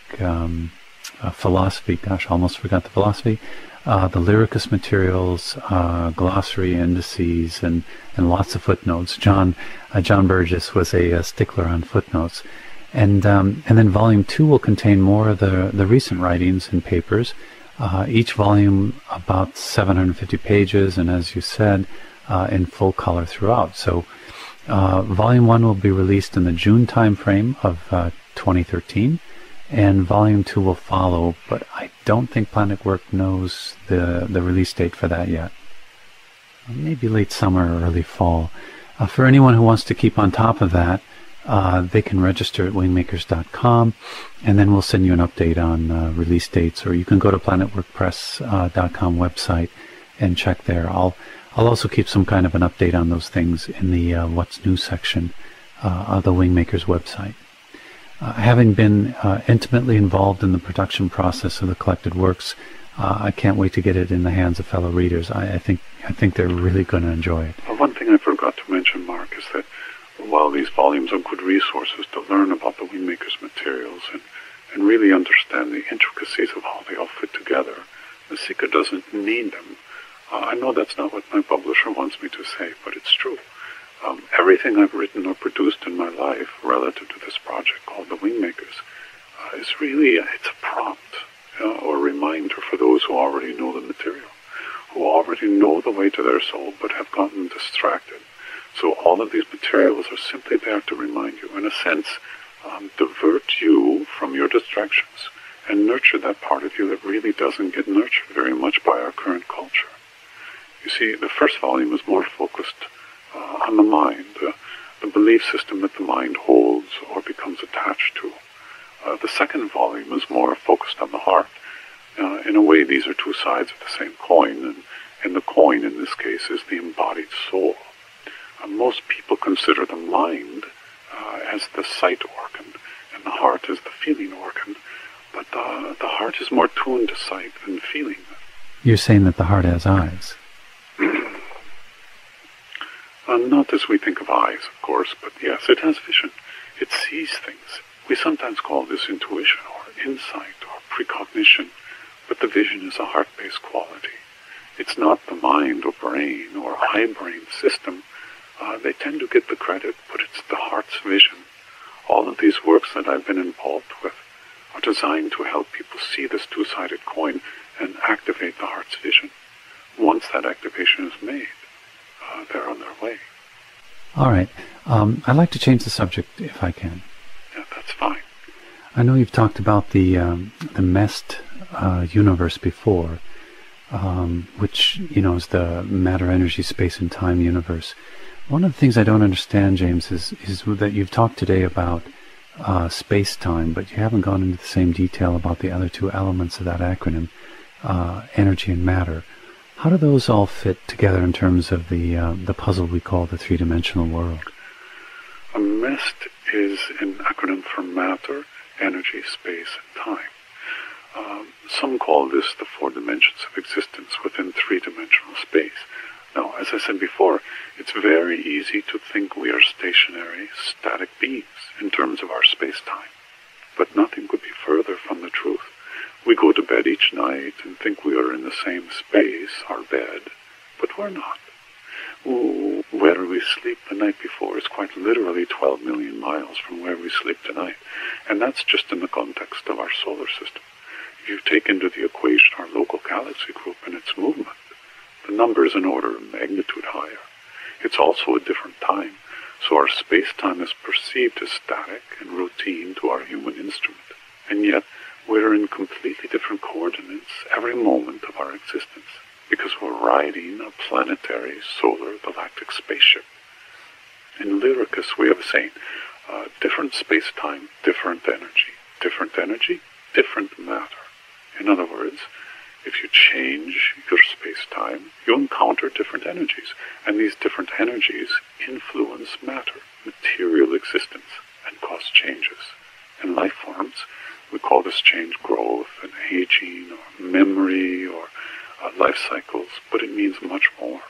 philosophy, gosh, almost forgot the philosophy, the lyricist materials, glossary, indices, and lots of footnotes. John Burgess was a stickler on footnotes. And then Volume 2 will contain more of the recent writings and papers. Each volume about 750 pages, and as you said, in full color throughout. So Volume 1 will be released in the June timeframe of 2013, and Volume 2 will follow, but I don't think Planet Work knows the release date for that yet. Maybe late summer or early fall. For anyone who wants to keep on top of that, they can register at wingmakers.com, and then we'll send you an update on release dates, or you can go to planetworkpress.com website and check there. I'll also keep some kind of an update on those things in the What's New section of the Wingmakers website. Having been intimately involved in the production process of the collected works, I can't wait to get it in the hands of fellow readers. I think they're really going to enjoy it. Well, one thing I forgot to mention, Mark, is that while these volumes are good resources to learn about the Wingmakers materials and really understand the intricacies of how they all fit together, The seeker doesn't need them. I know that's not what my publisher wants me to say, but it's true. Everything I've written or produced in my life relative to this project called the Wingmakers is really, it's a prompt or reminder for those who already know the material, who already know the way to their soul but have gotten distracted. So all of these materials are simply there to remind you, in a sense, divert you from your distractions and nurture that part of you that really doesn't get nurtured very much by our current culture. You see, the first volume is more focused on the mind, the belief system that the mind holds or becomes attached to. The second volume is more focused on the heart. In a way, these are two sides of the same coin, and the coin in this case is the embodied soul. Most people consider the mind as the sight organ, and the heart as the feeling organ, but the heart is more tuned to sight than feeling. You're saying that the heart has eyes? Not as we think of eyes, of course, but yes, it has vision. It sees things. We sometimes call this intuition or insight or precognition, but the vision is a heart-based quality. It's not the mind or brain or high brain system. They tend to get the credit, but it's the heart's vision. All of these works that I've been involved with are designed to help people see this two-sided coin and activate the heart's vision. Once that activation is made, they're on their way. All right. I'd like to change the subject if I can. Yeah, that's fine. I know you've talked about the MEST universe before, which, is the matter, energy, space, and time universe. One of the things I don't understand, James, is that you've talked today about space-time, but you haven't gone into the same detail about the other two elements of that acronym, energy and matter. How do those all fit together in terms of the puzzle we call the three-dimensional world? A MEST is an acronym for matter, energy, space, and time. Some call this the four dimensions of existence within three-dimensional space. Now, as I said before, it's very easy to think we are stationary, static beings in terms of our space-time. But nothing could be further from the truth. We go to bed each night and think we are in the same space, our bed, but we're not. Where we sleep the night before is quite literally 12 million miles from where we sleep tonight. And that's just in the context of our solar system. If you take into the equation our local galaxy group and its movement, the number is an order of magnitude higher. It's also a different time, so our space-time is perceived as static and routine to our human instrument. And yet, we're in completely different coordinates every moment of our existence, because we're riding a planetary, solar, galactic spaceship. In Lyricus, we have a saying, different space-time, different energy. Different energy, different matter. In other words, if you change your space-time, you encounter different energies, and these different energies influence matter, material existence, and cause changes. In life forms, we call this change growth and aging or memory or life cycles, but it means much more.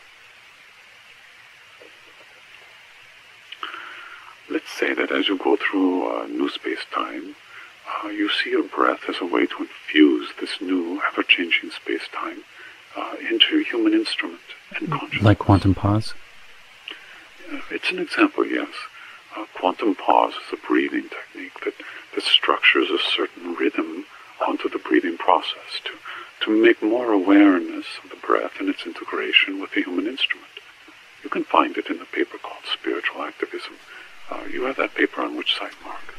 Let's say that as you go through new space-time, you see your breath as a way to infuse this new, ever-changing space-time into your human instrument and consciousness. Like quantum pause? It's an example, yes. Quantum pause is a breathing technique that structures a certain rhythm onto the breathing process to make more awareness of the breath and its integration with the human instrument. You can find it in the paper called Spiritual Activism. You have that paper on which site, Mark?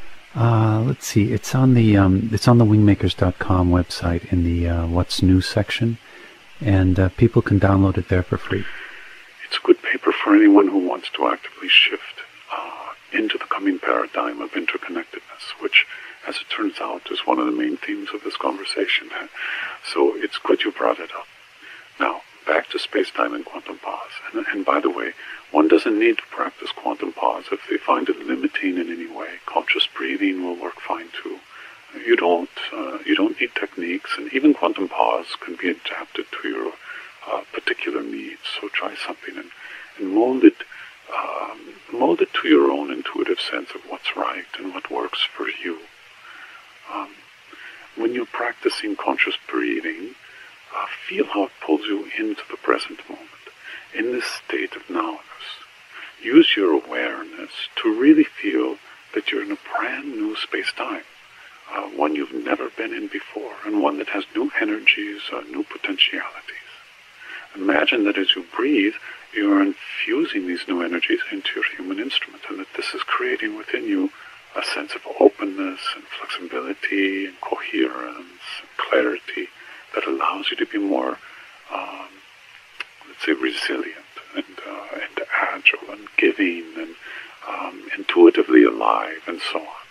Let's see. It's on the wingmakers.com website in the What's New section, and people can download it there for free. It's a good paper for anyone who wants to actively shift into the coming paradigm of interconnectedness, which, as it turns out, is one of the main themes of this conversation. So it's good you brought it up. Now, back to space-time and quantum pause. And by the way, one doesn't need to practice quantum pause if they find it limiting in any way. Conscious breathing will work fine too. You don't need techniques, and even quantum pause can be adapted to your particular needs. So try something and mold it to your own intuitive sense of what's right and what works for you. When you're practicing conscious breathing, Feel how it pulls you into the present moment, in this state of nowness. Use your awareness to really feel that you're in a brand new space-time, one you've never been in before, and one that has new energies, new potentialities. Imagine that as you breathe, you're infusing these new energies into your human instrument, and that this is creating within you a sense of openness and flexibility and coherence and clarity that allows you to be more, let's say, resilient and agile and giving and intuitively alive and so on.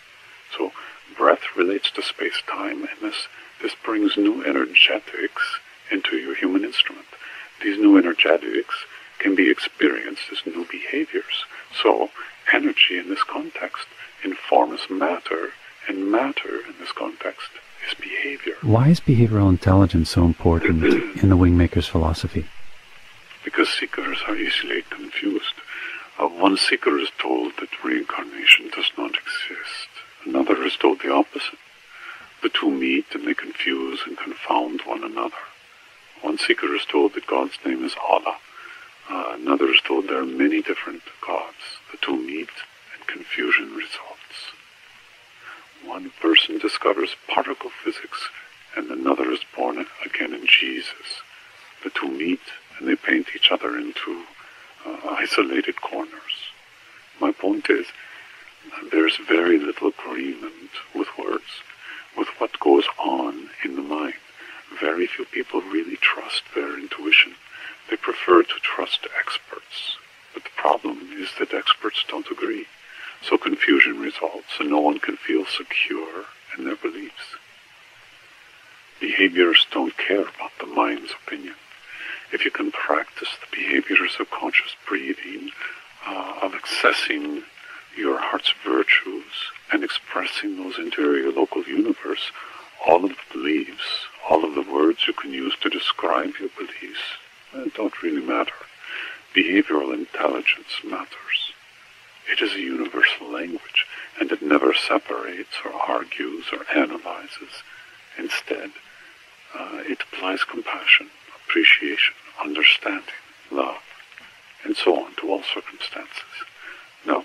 So breath relates to space-time, and this brings new energetics into your human instrument. These new energetics can be experienced as new behaviors. So energy in this context informs matter, and matter in this context is behavior. Why is behavioral intelligence so important in the Wingmakers philosophy? Because seekers are easily confused. One seeker is told that reincarnation does not exist. Another is told the opposite. The two meet and they confuse and confound one another. One seeker is told that God's name is Allah. Another is told there are many different gods. The two meet and confusion results. One person discovers particle physics and another is born again in Jesus. The two meet and they paint each other into isolated corners. My point is, there's very little agreement with words, with what goes on in the mind. Very few people really trust their intuition. They prefer to trust experts. But the problem is that experts don't agree. So confusion results, and no one can feel secure in their beliefs. Behaviors don't care about the mind's opinion. If you can practice the behaviors of conscious breathing, of accessing your heart's virtues and expressing those into your local universe, all of the beliefs, all of the words you can use to describe your beliefs don't really matter. Behavioral intelligence matters. It is a universal language, and it never separates or argues or analyzes. Instead, it applies compassion, appreciation, understanding, love, and so on to all circumstances. Now,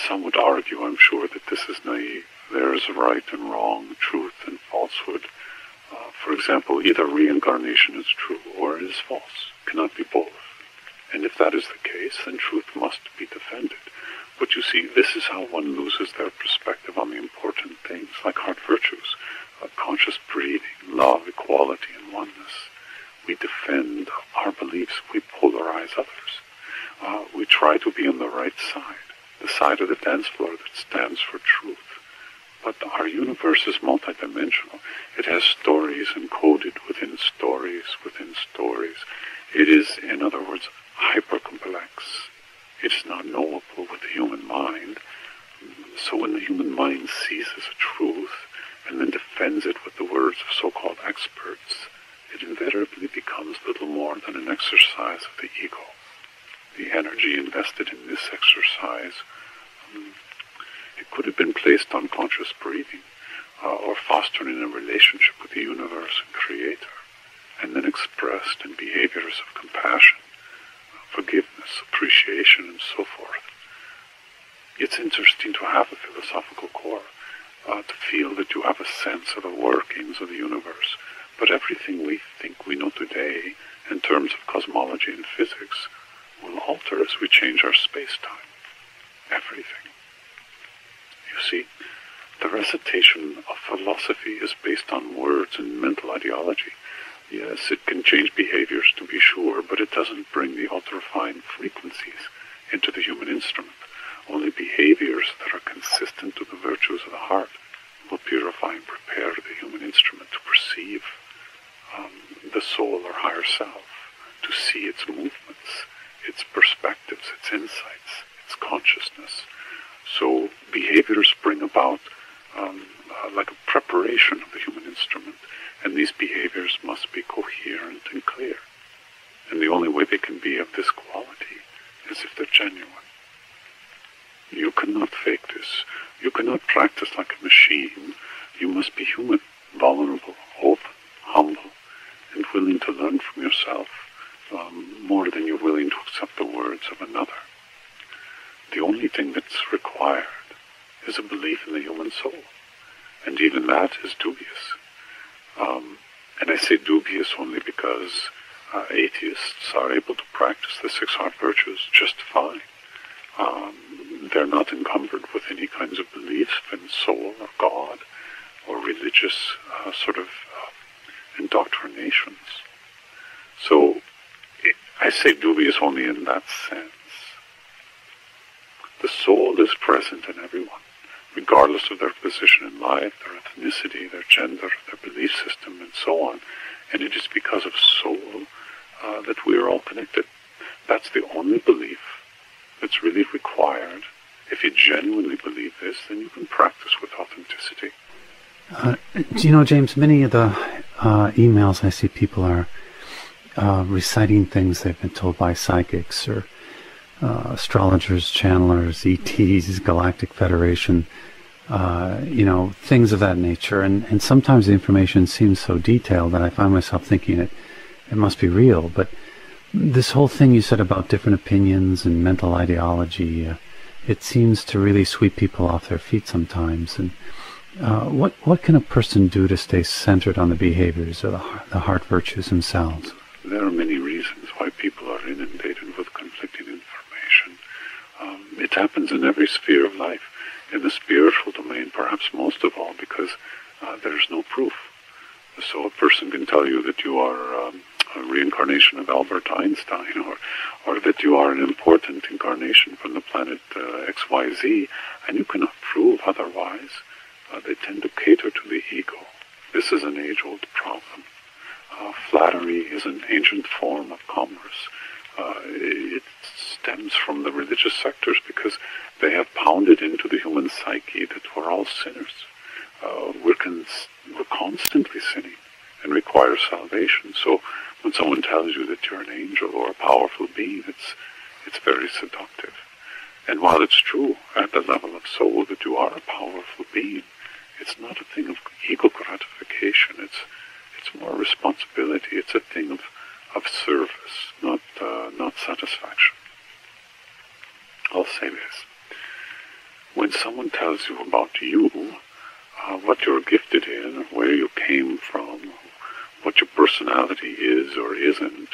some would argue, I'm sure, that this is naive. There is right and wrong, truth and falsehood. For example, either reincarnation is true or it is false. It cannot be both. And if that is the case, then truth must be defended. But you see, this is how one loses their perspective on the important things, like heart virtues, conscious breathing, love, equality, and oneness. We defend our beliefs. We polarize others. We try to be on the right side, the side of the dance floor that stands for truth. But our universe is multidimensional. It has stories encoded within stories within stories. It is, in other words, hyper-complex. It is not knowable with the human mind. So when the human mind seizes a truth and then defends it with the words of so-called experts, it invariably becomes little more than an exercise of the ego. The energy invested in this exercise, it could have been placed on conscious breathing or fostering a relationship with the universe and Creator, and then expressed in behaviors of compassion, forgiveness, appreciation, and so forth. It's interesting to have a philosophical core, to feel that you have a sense of the workings of the universe, but everything we think we know today in terms of cosmology and physics will alter as we change our space-time. Everything. You see, the recitation of philosophy is based on words and mental ideology. Yes, it can change behaviors to be sure, but it doesn't bring the ultra-fine frequencies into the human instrument. Only behaviors that are consistent to the virtues of the heart will purify and prepare the human instrument to perceive the soul or higher self, to see its movements, its perspectives, its insights, its consciousness. So behaviors bring about like a preparation of the human instrument, and these behaviors must be coherent and clear. And the only way they can be of this quality is if they're genuine. You cannot fake this. You cannot practice like a machine. You must be human, vulnerable, open, humble, and willing to learn from yourself more than you're willing to accept the words of another. The only thing that's required is a belief in the human soul, and even that is dubious. And I say dubious only because atheists are able to practice the 6 heart virtues just fine. They're not encumbered with any kinds of beliefs in soul or God or religious indoctrinations. So I say dubious only in that sense. The soul is present in everyone, regardless of their position in life, their ethnicity, their gender, their belief system, and so on. And it is because of soul that we are all connected. That's the only belief that's really required. If you genuinely believe this, then you can practice with authenticity. Do you know, James, many of the emails I see, people are reciting things they've been told by psychics or astrologers, channelers, ETs, Galactic Federation, things of that nature. And sometimes the information seems so detailed that I find myself thinking it must be real. But this whole thing you said about different opinions and mental ideology, it seems to really sweep people off their feet sometimes. And what can a person do to stay centered on the behaviors of the heart virtues themselves? There are many reasons why people are inundated with conflicting information. It happens in every sphere of life. In the spiritual domain, perhaps most of all, because there's no proof. So a person can tell you that you are a reincarnation of Albert Einstein, or that you are an important incarnation from the planet XYZ, and you cannot prove otherwise. They tend to cater to the ego. This is an age-old problem. Flattery is an ancient form of commerce. It stems from the religious sectors because they have pounded into the human psyche that we're all sinners. We're constantly sinning and require salvation. So when someone tells you that you're an angel or a powerful being, it's very seductive. And while it's true at the level of soul that you are a powerful being, it's not a thing of ego gratification. It's more responsibility. It's a thing of service, not satisfaction. I'll say this. When someone tells you about you, what you're gifted in, or where you came from, what your personality is or isn't,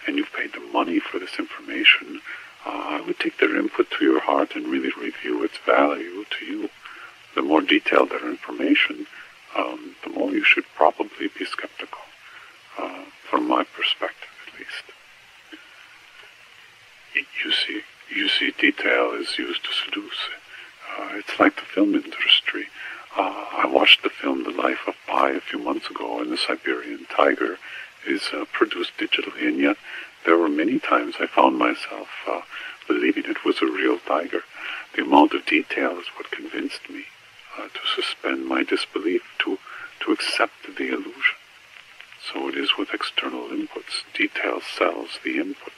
and you've paid the money for this information, I would take their input to your heart and really review its value to you. The more detailed their information, the more you should probably be skeptical, from my perspective at least. You see, detail is used to seduce. It's like the film industry. I watched the film The Life of Pi a few months ago, and the Siberian tiger is produced digitally, and yet there were many times I found myself believing it was a real tiger. The amount of detail is what convinced me to suspend my disbelief, to accept the illusion. So it is with external inputs. Detail sells the input.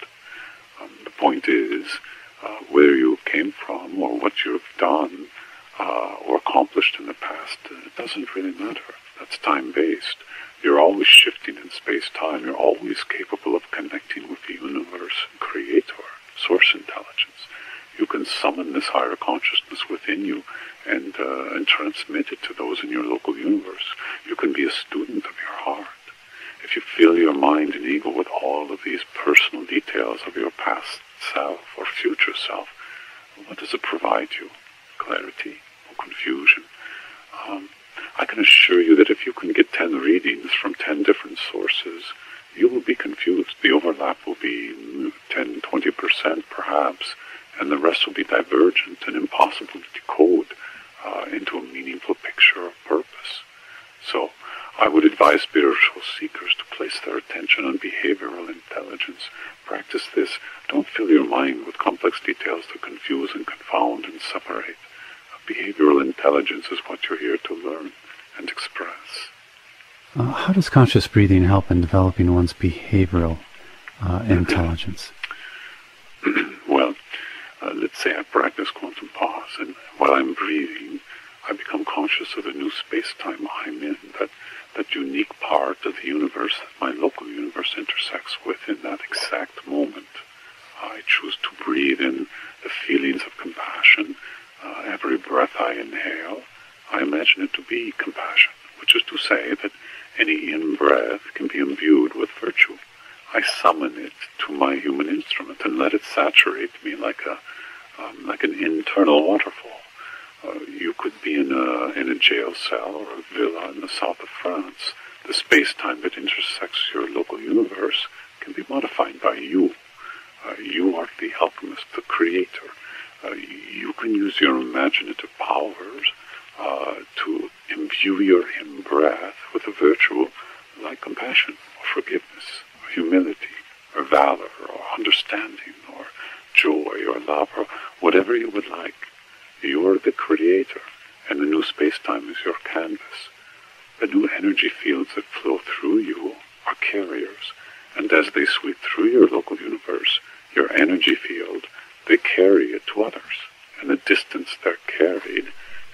The point is, where you came from or what you've done or accomplished in the past, it doesn't really matter. That's time-based. You're always shifting in space-time. You're always capable of connecting with the universe, creator, source intelligence. You can summon this higher consciousness within you and transmit it to those in your local universe. You can be a student of your heart. If you fill your mind and ego with all of these personal details of your past self or future self, what does it provide you? Clarity or confusion? I can assure you that if you can get 10 readings from 10 different sources, you will be confused. The overlap will be 10, 20% perhaps, and the rest will be divergent and impossible to decode into a meaningful picture of purpose. So I would advise spiritual seekers to place their attention on behavioral intelligence. Practice this. Don't fill your mind with complex details that confuse and confound and separate. Behavioral intelligence is what you're here to learn and express. How does conscious breathing help in developing one's behavioral intelligence? Well, let's say I practice quantum pause, and while I'm breathing, I become conscious of the new space-time I'm in, that that unique part of the universe that my local universe intersects with in that exact moment. I choose to breathe in the feelings of compassion. Every breath I inhale, I imagine it to be compassion, which is to say that any in-breath can be imbued with virtue. I summon it to my human instrument and let it saturate me like an internal waterfall. You could be in a jail cell or a villa in the south of France. The space-time that intersects your local universe can be modified by you. You are the alchemist, the creator. You can use your imaginative powers to imbue your in-breath with a virtue like compassion or forgiveness or humility or valor or understanding or joy or love or whatever you would like. You're the creator, and the new space-time is your canvas. The new energy fields that flow through you are carriers, and as they sweep through your local universe, your energy field, they carry it to others, and the distance they're carried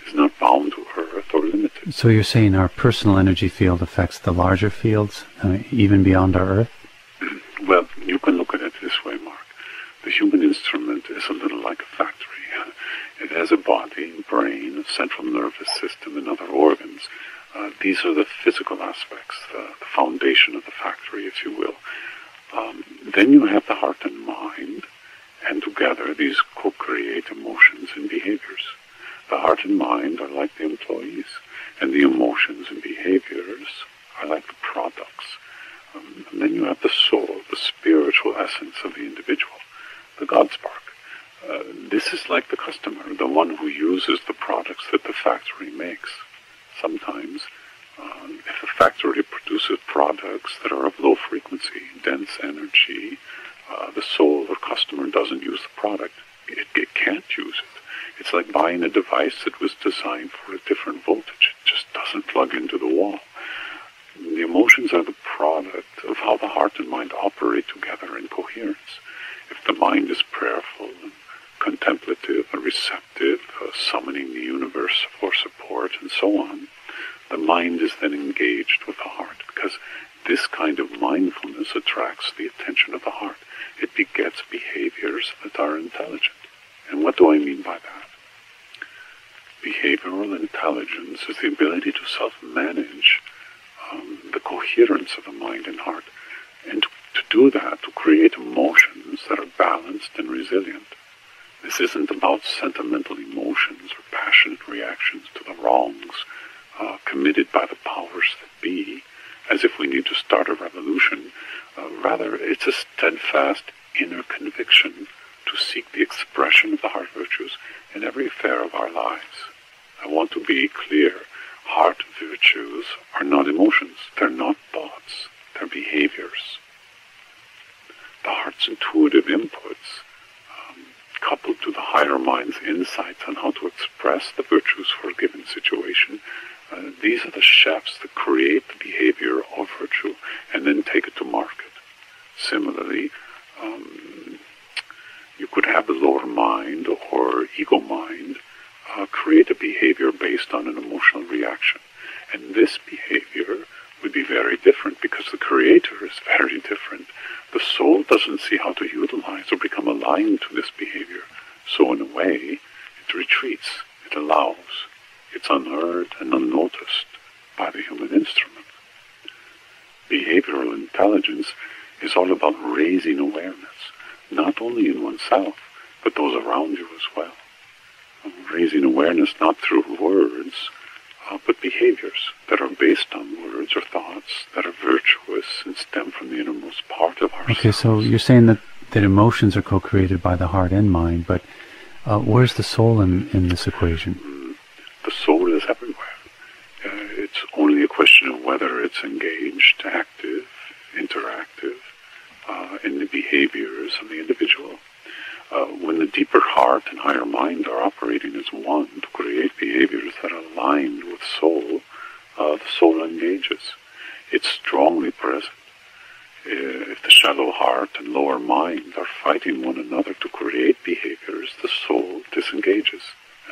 is not bound to earth or limited. So you're saying our personal energy field affects the larger fields, even beyond our earth? Well, you can look at it this way, Mark. The human instrument is a little like a factory. It has a body, brain, a central nervous system, and other organs. These are the physical aspects, the foundation of the factory, if you will. Then you have the heart and mind, and together these co-create emotions and behaviors. The heart and mind are like the employees, and the emotions and behaviors are like the products. And then you have the soul, the spiritual essence of the individual, the God spark. This is like the customer, the one who uses the products that the factory makes. Sometimes, if a factory produces products that are of low frequency, dense energy, the soul or customer doesn't use the product. It can't use it. It's like buying a device that was designed for a different voltage. It just doesn't plug into the wall. The emotions are the product of how the heart and mind operate together in coherence. If the mind is prayerful and contemplative and receptive, summoning the universe for support and so on, the mind is then engaged with the heart, because this kind of mindfulness attracts the attention of the heart. It begets behaviors that are intelligent. And what do I mean by that? Behavioral intelligence is the ability to self-manage the coherence of the mind and heart, and to do that, to create emotions that are balanced and resilient. This isn't about sentimental emotions or passionate reactions to the wrongs committed by the powers that be, as if we need to start a revolution. Rather, it's a steadfast inner conviction to seek the expression of the heart virtues in every affair of our lives. I want to be clear. Heart virtues are not emotions. They're not thoughts. They're behaviors. The heart's intuitive inputs, coupled to the higher mind's insights on how to express the virtues for a given situation, these are the chefs that create the behavior of virtue and then take it to market. Similarly, you could have the lower mind or ego mind create a behavior based on an emotional reaction. And this behavior would be very different because the creator is very different. The soul doesn't see how to utilize or become aligned to this behavior. So in a way, it retreats, it allows. It's unheard and unnoticed by the human instrument. Behavioral intelligence is all about raising awareness, not only in oneself, but those around you as well. Raising awareness not through words, but behaviors that are based on words or thoughts that are virtuous and stem from the innermost part of ourselves. Okay, so you're saying that emotions are co-created by the heart and mind, but where's the soul in this equation? The soul is everywhere. It's only a question of whether it's engaged, active, interactive in the behaviors of the individual. When the deeper heart and higher mind are operating as one to create behaviors that are aligned with soul, the soul engages. It's strongly present. If the shallow heart and lower mind are fighting one another to create behaviors, the soul disengages.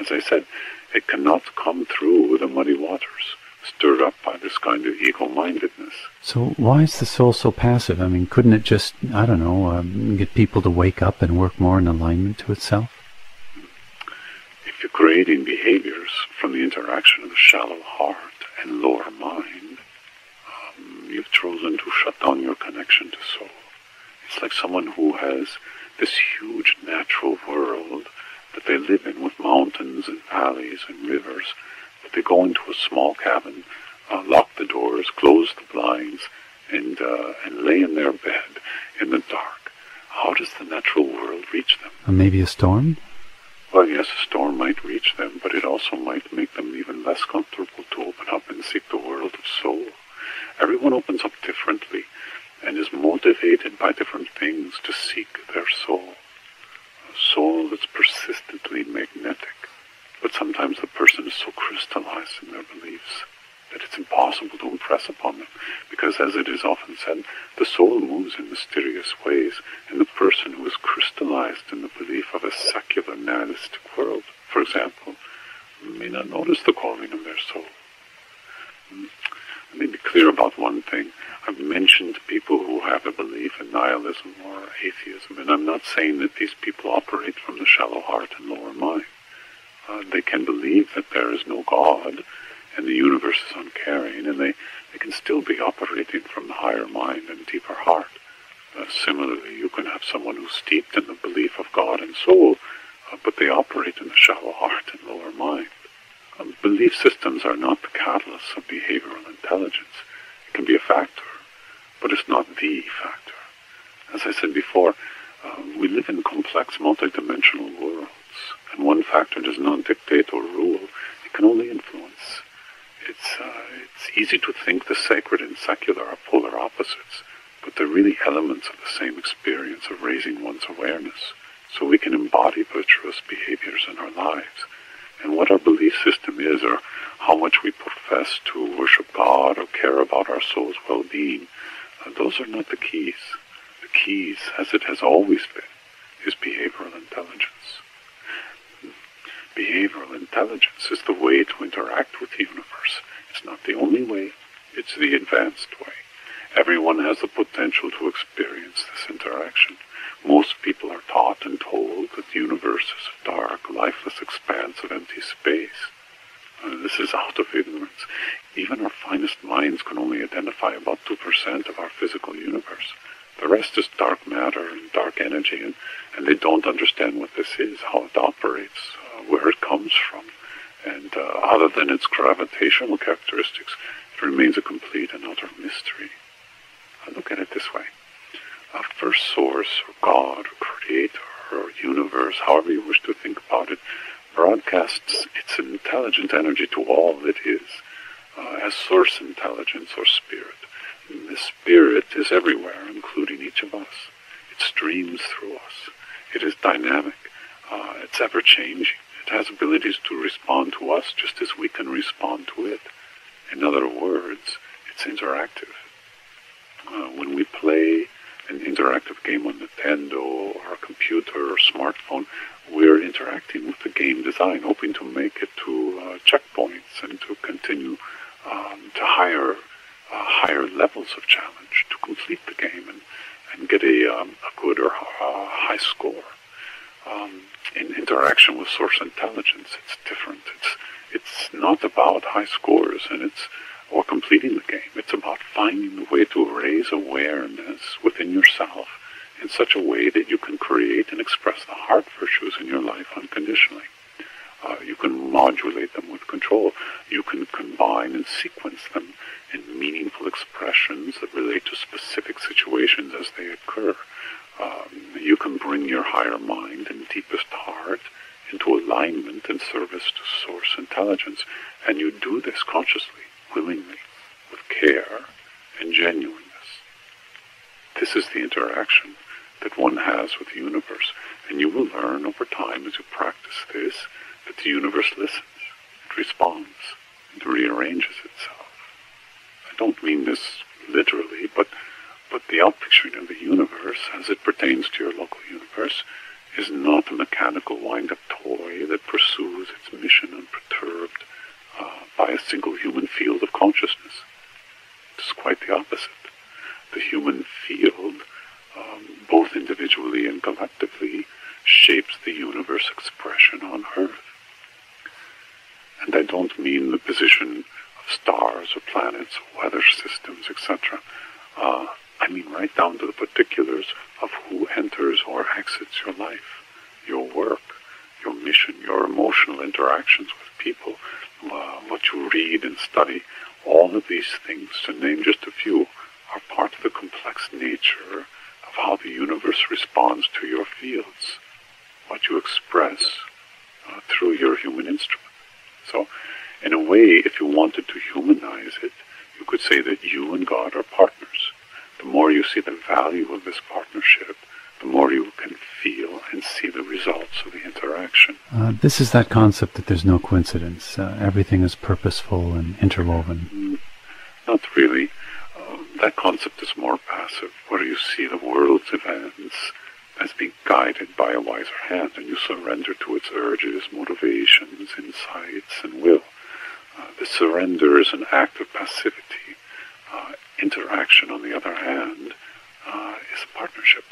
As I said, it cannot come through the muddy waters. stirred up by this kind of ego-mindedness. So why is the soul so passive? I mean, couldn't it just, I don't know, get people to wake up and work more in alignment to itself? If you're creating behaviors from the interaction of the shallow heart and lower mind, you've chosen to shut down your connection to soul. It's like someone who has this huge natural world that they live in with mountains and valleys and rivers, but they go into a small cabin, lock the doors, close the blinds, and lay in their bed in the dark. How does the natural world reach them? Maybe a storm? Well, yes, a storm might reach them, but it also might make them even less comfortable to open up and seek the world of soul. Everyone opens up differently and is motivated by different things to seek their soul. A soul that's persistently magnetic, but sometimes the person is so crystallized in their beliefs that it's impossible to impress upon them, because as it is often said, the soul moves in mysterious ways, and the person who is crystallized in the belief of a secular, nihilistic world, for example, may not notice the calling of their soul. Let me be clear about one thing. I've mentioned people who have a belief in nihilism or atheism, and I'm not saying that these people operate from the shallow heart and lower mind. They can believe that there is no God, and the universe is uncaring, and they can still be operating from the higher mind and deeper heart. Similarly, you can have someone who's steeped in the belief of God and soul, but they operate in the shallow heart and lower mind. Belief systems are not the catalysts of behavioral intelligence. It can be a factor, but it's not the factor. As I said before, we live in complex, multidimensional worlds, and one factor does not dictate or rule. It can only influence. It's easy to think the sacred and secular are polar opposites, but they're really elements of the same experience of raising one's awareness, so we can embody virtuous behaviors in our lives. And what our belief system is, or how much we profess to worship God or care about our soul's well-being, those are not the keys. The keys, as it has always been, is behavioral intelligence. Behavioral intelligence is the way to interact with the universe. It's not the only way, it's the advanced way. Everyone has the potential to experience this interaction. Most people are taught and told that the universe is a dark, lifeless expanse of empty space. This is out of ignorance. Even our finest minds can only identify about 2% of our physical universe. The rest is dark matter and dark energy, and they don't understand what this is, how it operates, where it comes from. And other than its gravitational characteristics, it remains a complete and utter mystery. Look at it this way. A first source, or God, or creator, or universe, however you wish to think about it, broadcasts its intelligent energy to all that is, as source intelligence or spirit. And this spirit is everywhere, including each of us. It streams through us. It is dynamic. It's ever-changing. It has abilities to respond to us just as we can respond to it. In other words, it's interactive. When we play an interactive game on Nintendo or a computer or smartphone, we're interacting with the game design, hoping to make it to checkpoints and to continue to higher levels of challenge, to complete the game and get a good or high score. In interaction with source intelligence, it's different. It's not about high scores or completing the game. It's about finding the way to raise awareness within yourself in such a way that you can create and express the heart virtues in your life unconditionally. You can modulate them with control. You can combine and sequence them in meaningful expressions that relate to specific situations as they occur. You can bring your higher mind and deepest heart into alignment and service to source intelligence, and you do this consciously, willingly, with care and genuineness. This is the interaction that one has with the universe, and you will learn over time as you practice this that the universe listens, it responds, it rearranges itself. I don't mean this literally, but the outpicturing of the universe as it pertains to your local universe is not a mechanical wind-up toy that pursues its mission unperturbed by a single human field of consciousness. It's quite the opposite. The human field, both individually and collectively, shapes the universe expression on Earth. And I don't mean the position of stars or planets or weather systems, etc. I mean right down to the particulars of who enters or exits your life, your work, your mission, your emotional interactions with people, what you read and study. All of these things, to name just a few, are part of the complex nature of how the universe responds to your fields, what you express through your human instrument. So, in a way, if you wanted to humanize it, you could say that you and God are partners. The more you see the value of this partnership, the more you can feel and see the results of the interaction. This is that concept that there's no coincidence. Everything is purposeful and interwoven. Not really. That concept is more passive, where you see the world's events as being guided by a wiser hand, and you surrender to its urges, motivations, insights, and will. The surrender is an act of passivity. Interaction, on the other hand, is a partnership.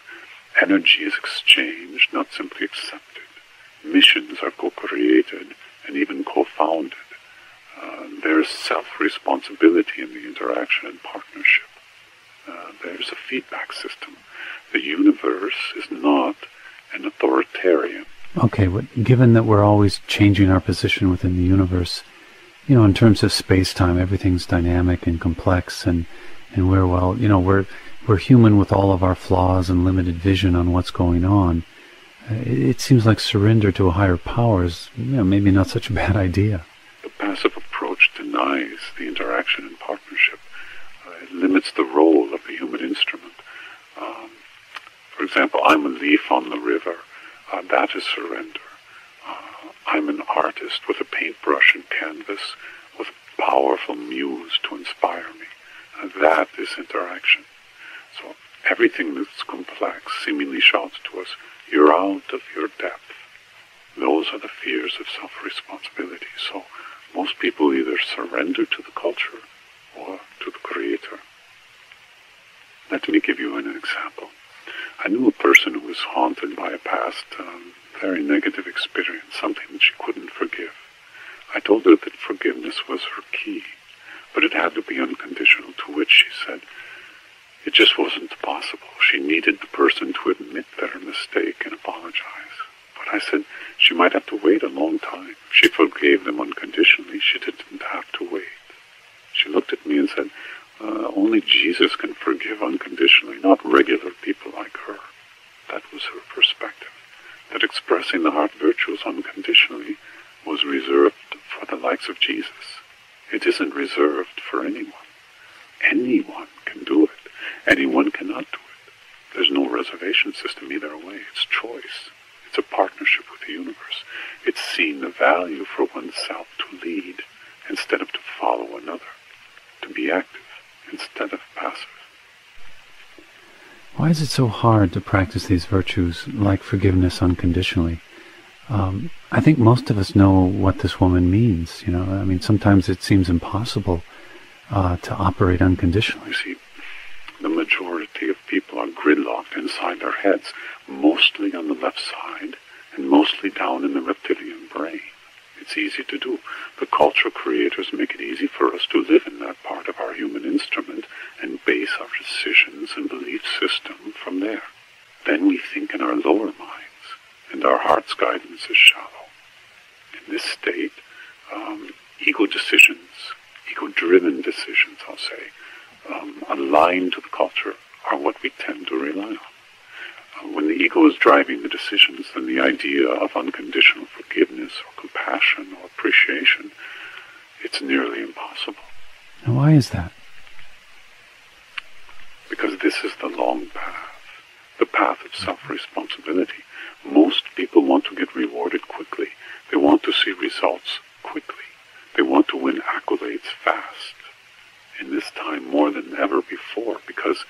Energy is exchanged, not simply accepted. Missions are co-created and even co-founded. There's self-responsibility in the interaction and partnership. There's a feedback system. The universe is not an authoritarian. Okay, given that we're always changing our position within the universe, in terms of space-time, everything's dynamic and complex, and we're human with all of our flaws and limited vision on what's going on. It seems like surrender to a higher power is maybe not such a bad idea. The passive approach denies the interaction and partnership. It limits the role of the human instrument. For example, I'm a leaf on the river. That is surrender. I'm an artist with a paintbrush and canvas, with a powerful muse to inspire me. That is interaction. So everything that's complex seemingly shouts to us, you're out of your depth. Those are the fears of self-responsibility. So most people either surrender to the culture or to the creator. Let me give you an example. I knew a person who was haunted by a past very negative experience, something that she couldn't forgive. I told her that forgiveness was her key, but it had to be unconditional, to which she said it just wasn't possible. She needed the person to admit their mistake and apologize. But I said she might have to wait a long time. She forgave them unconditionally. She didn't have to wait. She looked at me and said, only Jesus can forgive unconditionally, not regular people like her. That was her perspective, that expressing the heart virtues unconditionally was reserved for the likes of Jesus. It isn't reserved for anyone. Anyone can do it. Anyone cannot do it. There's no reservation system either way. It's choice. It's a partnership with the universe. It's seeing the value for oneself to lead instead of to follow another, to be active instead of passive. Why is it so hard to practice these virtues like forgiveness unconditionally? I think most of us know what this woman means. Sometimes it seems impossible to operate unconditionally. You see, the majority of people are gridlocked inside their heads, mostly on the left side and mostly down in the reptilian brain. It's easy to do. The cultural creators make it easy for us to live in that part of our human instrument and base our decisions and belief system from there. Then we think in our lower minds, and our heart's guidance is shallow. In this state, ego decisions, ego-driven decisions, I'll say, aligned to the culture are what we tend to rely on. When the ego is driving the decisions, then the idea of unconditional forgiveness or compassion or appreciation, it's nearly impossible. And why is that? Because this is the long path, the path of self-responsibility. Most people want to get rewarded quickly. They want to see results quickly. They want to win accolades fast. In this time more than ever before, because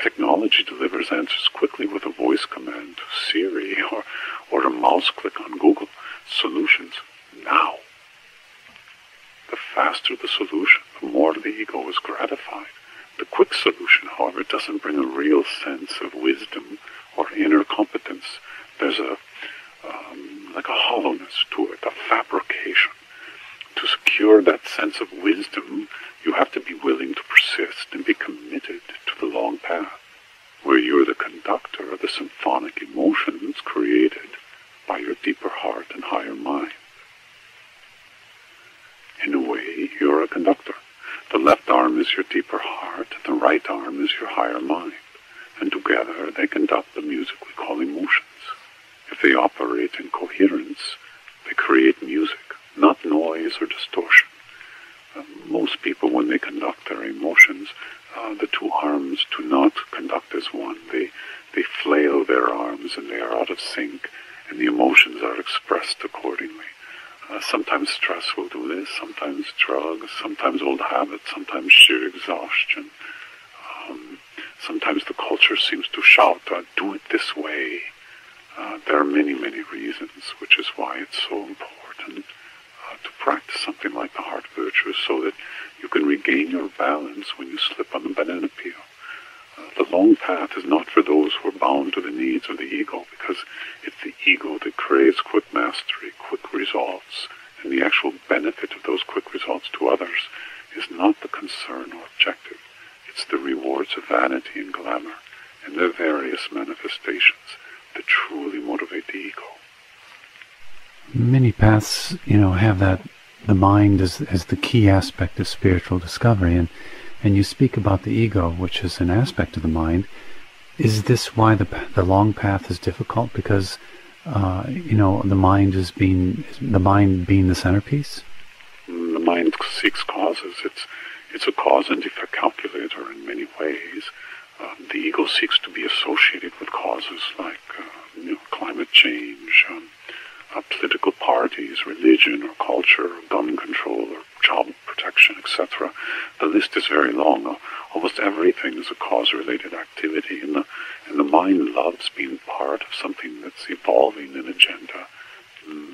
technology delivers answers quickly with a voice command to Siri or a mouse click on Google. Solutions now. The faster the solution, the more the ego is gratified. The quick solution, however, doesn't bring a real sense of wisdom or inner competence. There's like a hollowness to it, a fabrication. To secure that sense of wisdom, you have to be willing to persist and be committed to the long path, where you're the conductor of the symphonic emotions created by your deeper heart and higher mind. In a way, you're a conductor. The left arm is your deeper heart, and the right arm is your higher mind. And together they conduct the music we call emotions. If they operate in coherence, they create music, not noise or distortion. Most people, when they conduct their emotions, the two arms do not conduct as one. They flail their arms and they are out of sync, and the emotions are expressed accordingly. Sometimes stress will do this, sometimes drugs, sometimes old habits, sometimes sheer exhaustion. Sometimes the culture seems to shout, do it this way. There are many, many reasons, which is why it's so important to practice something like the heart virtues so that you can regain your balance when you slip on the banana peel. The long path is not for those who are bound to the needs of the ego, because it's the ego that craves quick mastery, quick results, and the actual benefit of those quick results to others is not the concern or objective. It's the rewards of vanity and glamour and their various manifestations that truly motivate the ego. Many paths, have that the mind as the key aspect of spiritual discovery, and you speak about the ego, which is an aspect of the mind. Is this why the long path is difficult? Because the mind being the centerpiece. The mind seeks causes. It's a cause and effect calculator in many ways. The ego seeks to be associated with causes like climate change, political parties, religion or culture, or gun control or child protection, etc. The list is very long. Almost everything is a cause-related activity, and the mind loves being part of something that's evolving an agenda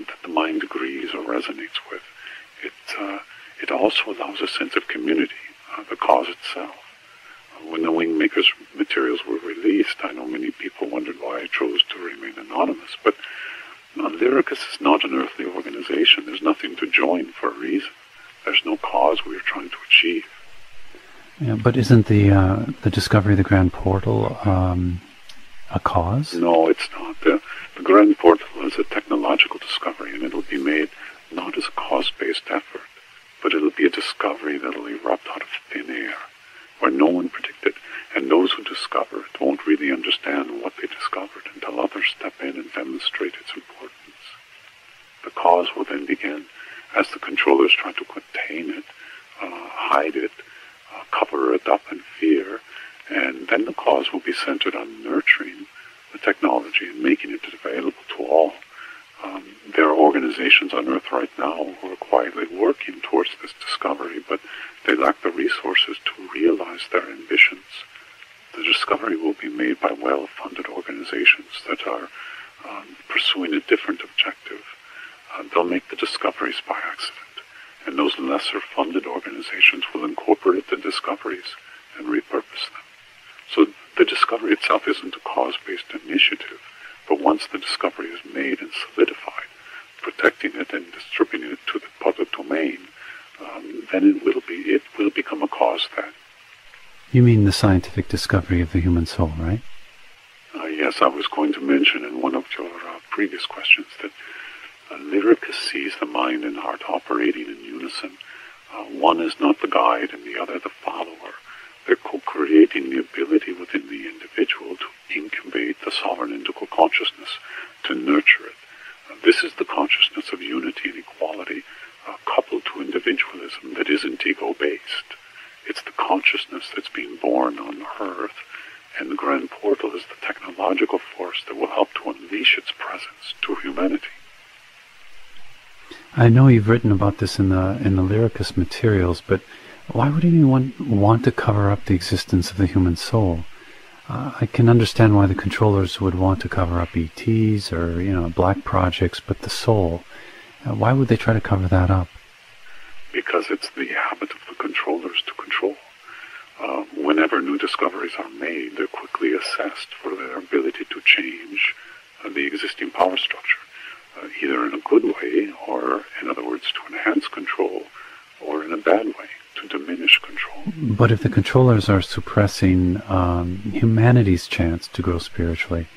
that the mind agrees or resonates with. It also allows a sense of community, the cause itself. When the Wingmakers materials were released, I know many people wondered why I chose to remain anonymous, but Lyricus is not an earthly organization. There's nothing to join for a reason. There's no cause we are trying to achieve. Yeah, but isn't the discovery of the Grand Portal a cause? No, it's not. The Grand Portal is a technological discovery, and it'll be made not as a cause-based effort, but it'll be a discovery that'll erupt out of thin air, where no one predicted, and those who discover it won't really understand what they discovered until others step in and demonstrate its importance. The cause will then begin as the controllers try to contain it, hide it, cover it up in fear, and then the cause will be centered on nurturing the technology and making it available to all. There are organizations on Earth right now who are quietly working towards this discovery, but they lack the resources to realize their ambitions. The discovery will be made by well-funded organizations that are pursuing a different objective. They'll make the discoveries by accident, and those lesser-funded organizations will incorporate the discoveries and repurpose them. So the discovery itself isn't a cause-based initiative, but once the discovery is made and solidified, protecting it and distributing it to the public domain, then it will become a cause then. You mean the scientific discovery of the human soul, right? Yes, I was going to mention in one of your previous questions that Lyricus sees the mind and heart operating in unison. One is not the guide and the other the follower. They're co-creating the ability within the individual to incubate the sovereign individual consciousness, to nurture it. This is the consciousness of unity and equality, coupled to individualism that isn't ego-based. It's the consciousness that's being born on Earth, and the Grand Portal is the technological force that will help to unleash its presence to humanity. I know you've written about this in the Lyricus materials, but why would anyone want to cover up the existence of the human soul? I can understand why the controllers would want to cover up ETs or black projects, but the soul, why would they try to cover that up? because it's the habit of the controllers to control. Whenever new discoveries are made, they're quickly assessed for their ability to change the existing power structure, either in a good way, or, in other words, to enhance control, or in a bad way, to diminish control. But if the controllers are suppressing humanity's chance to grow spiritually,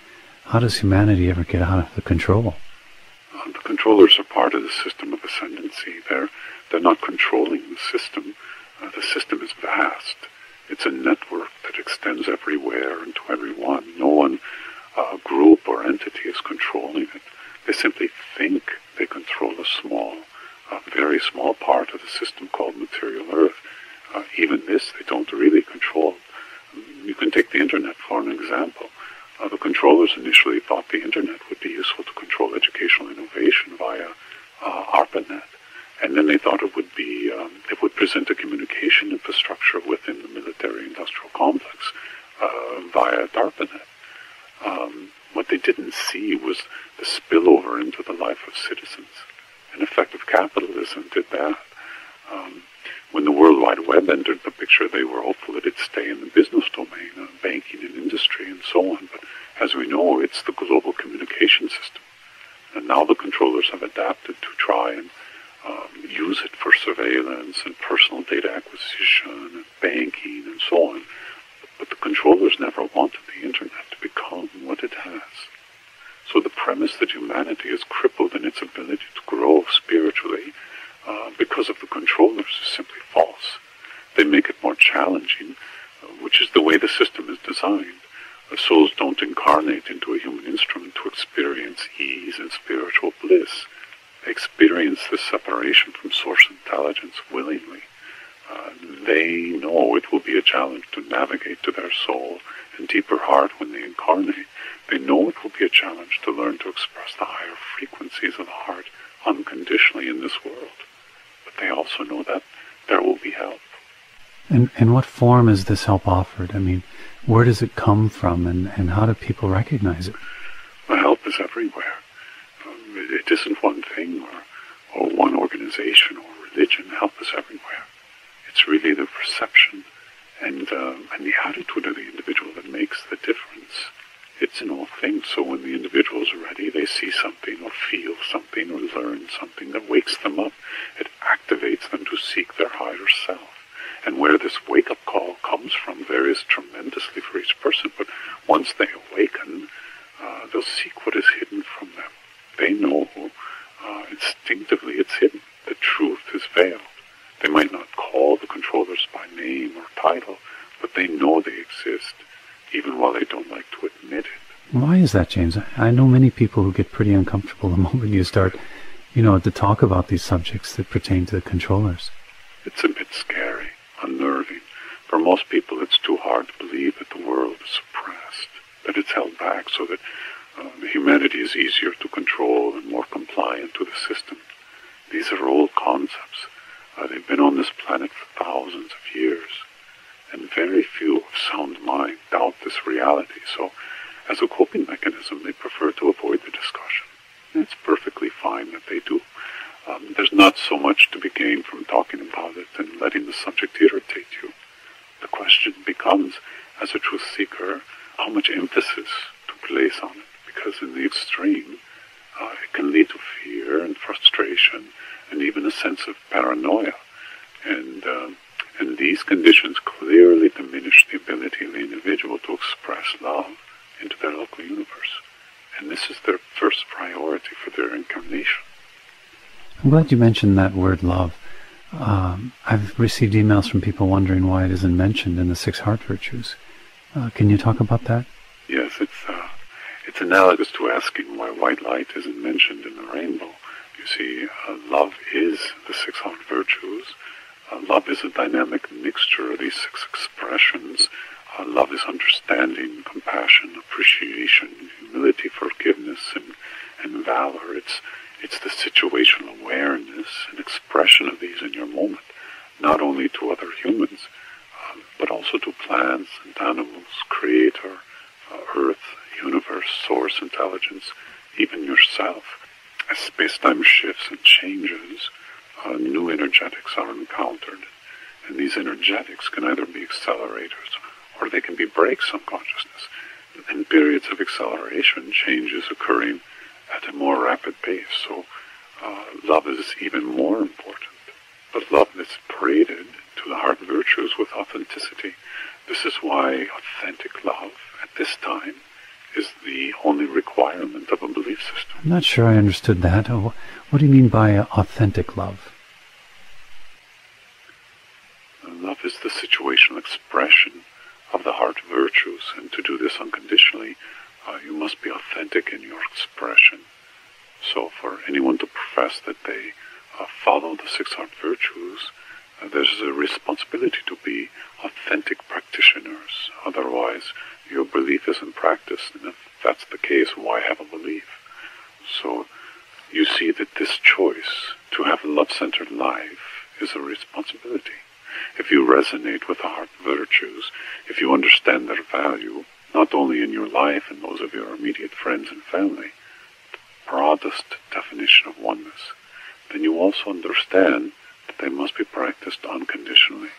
how does humanity ever get out of the control? The controllers are part of the system of ascendancy. They're not controlling the system. The system is vast. It's a network that extends everywhere and to everyone. No one group or entity is controlling it. They simply think they control a very small part of the system called material Earth. Even this, they don't really control. You can take the internet for an example. The controllers initially thought the internet would be useful to control educational innovation via ARPANET. And then they thought it would present a communication infrastructure within the military-industrial complex via DARPANET. What they didn't see was the spillover into the life of citizens. And effective capitalism did that. When the World Wide Web entered the picture, they were hopeful that it'd stay in the business domain, banking and industry and so on. But as we know, it's the global communication system. And now the controllers have adapted to try and use it for surveillance and personal data acquisition and banking and so on. But the controllers never wanted the internet to become what it has. So the premise that humanity is crippled in its ability to grow spiritually because of the controllers is simply false. They make it more challenging, which is the way the system is designed. Souls don't incarnate into a human instrument to experience ease and spiritual bliss. They experience this separation from source intelligence willingly. They know it will be a challenge to navigate to their soul and deeper heart when they incarnate. They know it will be a challenge to learn to express the higher frequencies of the heart unconditionally in this world. But they also know that there will be help. And what form is this help offered? I mean, where does it come from, and how do people recognize it? The help is everywhere. It isn't one thing or one organization or religion. Help is everywhere. It's really the perception and the attitude of the individual that makes the difference. It's in all things. So when the individual is ready, they see something or feel something or learn something that wakes them up. It activates them to seek their higher self. And where this wake-up call comes from varies tremendously for each person. But once they awaken, they'll seek what is hidden from them. They know instinctively it's hidden. The truth is veiled. They might not call the controllers by name or title, but they know they exist, even while they don't like to admit it. Why is that, James? I know many people who get pretty uncomfortable the moment you start, to talk about these subjects that pertain to the controllers. It's a bit scary, unnerving. For most people, it's too hard to believe that the world is suppressed, that it's held back so that humanity is easier to control and more compliant to the system. These are old concepts. They've been on this planet for thousands of years, and very few of sound mind doubt this reality. So, as a coping mechanism, they prefer to avoid the discussion. And it's perfectly fine that they do. There's not so much to be gained from talking about it and letting the subject irritate you. The question becomes, as a truth seeker, how much emphasis to place on it, because in the extreme, it can lead to fear and frustration and even a sense of paranoia. And these conditions clearly diminish the ability of the individual to express love into their local universe. And this is their first priority for their incarnation. I'm glad you mentioned that word love. I've received emails from people wondering why it isn't mentioned in the 6 heart virtues. Can you talk about that? Yes, it's analogous to asking why white light isn't mentioned in the rainbow. You see, love is the 6 heart virtues. Love is a dynamic mixture of these 6 expressions. Love is understanding, compassion, appreciation, humility, forgiveness, and valor. It's the situational awareness and expression of these in your moment, not only to other humans, but also to plants and animals, creator, earth, universe, source, intelligence, even yourself. As space-time shifts and changes, new energetics are encountered. And these energetics can either be accelerators or they can be brakes on consciousness. In periods of acceleration, change is occurring at a more rapid pace. So love is even more important. But love that's braided to the heart virtues with authenticity. This is why authentic love at this time is the only requirement of a belief system. I'm not sure I understood that. What do you mean by authentic love? Love is the situational expression of the heart virtues, and to do this unconditionally, you must be authentic in your expression. So for anyone to profess that they follow the six heart virtues, there's a responsibility to be authentic practitioners. Otherwise, your belief isn't practiced, and if that's the case, why have a belief? So you see that this choice to have a love-centered life is a responsibility. If you resonate with the heart virtues, if you understand their value, not only in your life and those of your immediate friends and family, the broadest definition of oneness, then you also understand that they must be practiced unconditionally.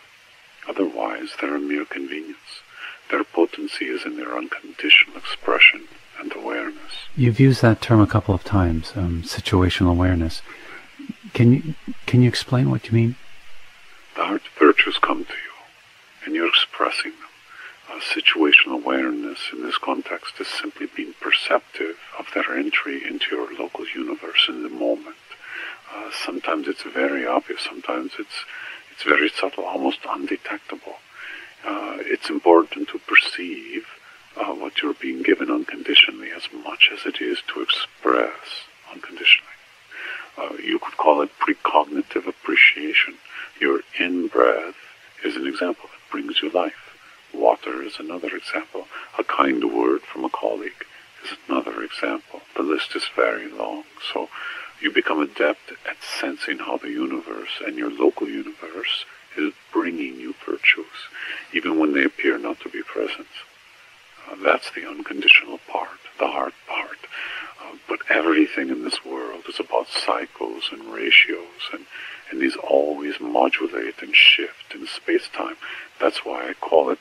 Otherwise, they're a mere convenience. Their potency is in their unconditional expression and awareness. You've used that term a couple of times, situational awareness. Can you explain what you mean? The heart virtues come to you, and you're expressing them. Situational awareness in this context is simply being perceptive of their entry into your local universe in the moment. Sometimes it's very obvious, sometimes it's very subtle, almost undetectable. It's important to perceive what you're being given unconditionally as much as it is to express unconditionally. You could call it precognitive appreciation. Your in-breath is an example that brings you life. Water is another example. A kind word from a colleague is another example. The list is very long. So you become adept at sensing how the universe and your local universe is bringing you virtues, even when they appear not to be present. That's the unconditional part, the heart part. But everything in this world is about cycles and ratios, and these always modulate and shift in space-time. That's why I call it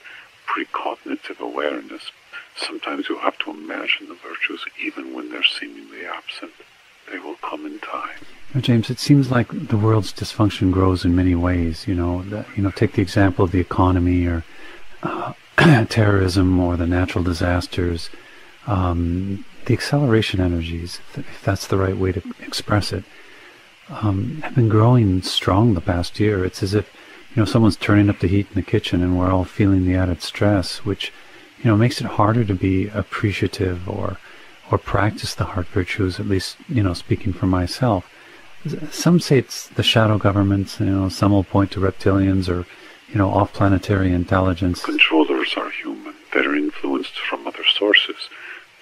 precognitive awareness. Sometimes you have to imagine the virtues even when they're seemingly absent. They will come in time. James, it seems like the world's dysfunction grows in many ways. Take the example of the economy or terrorism or the natural disasters. The acceleration energies, if that's the right way to express it, have been growing strong the past year. It's as if someone's turning up the heat in the kitchen and we're all feeling the added stress, which makes it harder to be appreciative or practice the heart virtues, at least speaking for myself. Some say it's the shadow governments, some will point to reptilians or off-planetary intelligence. Controllers are human. They're influenced from other sources,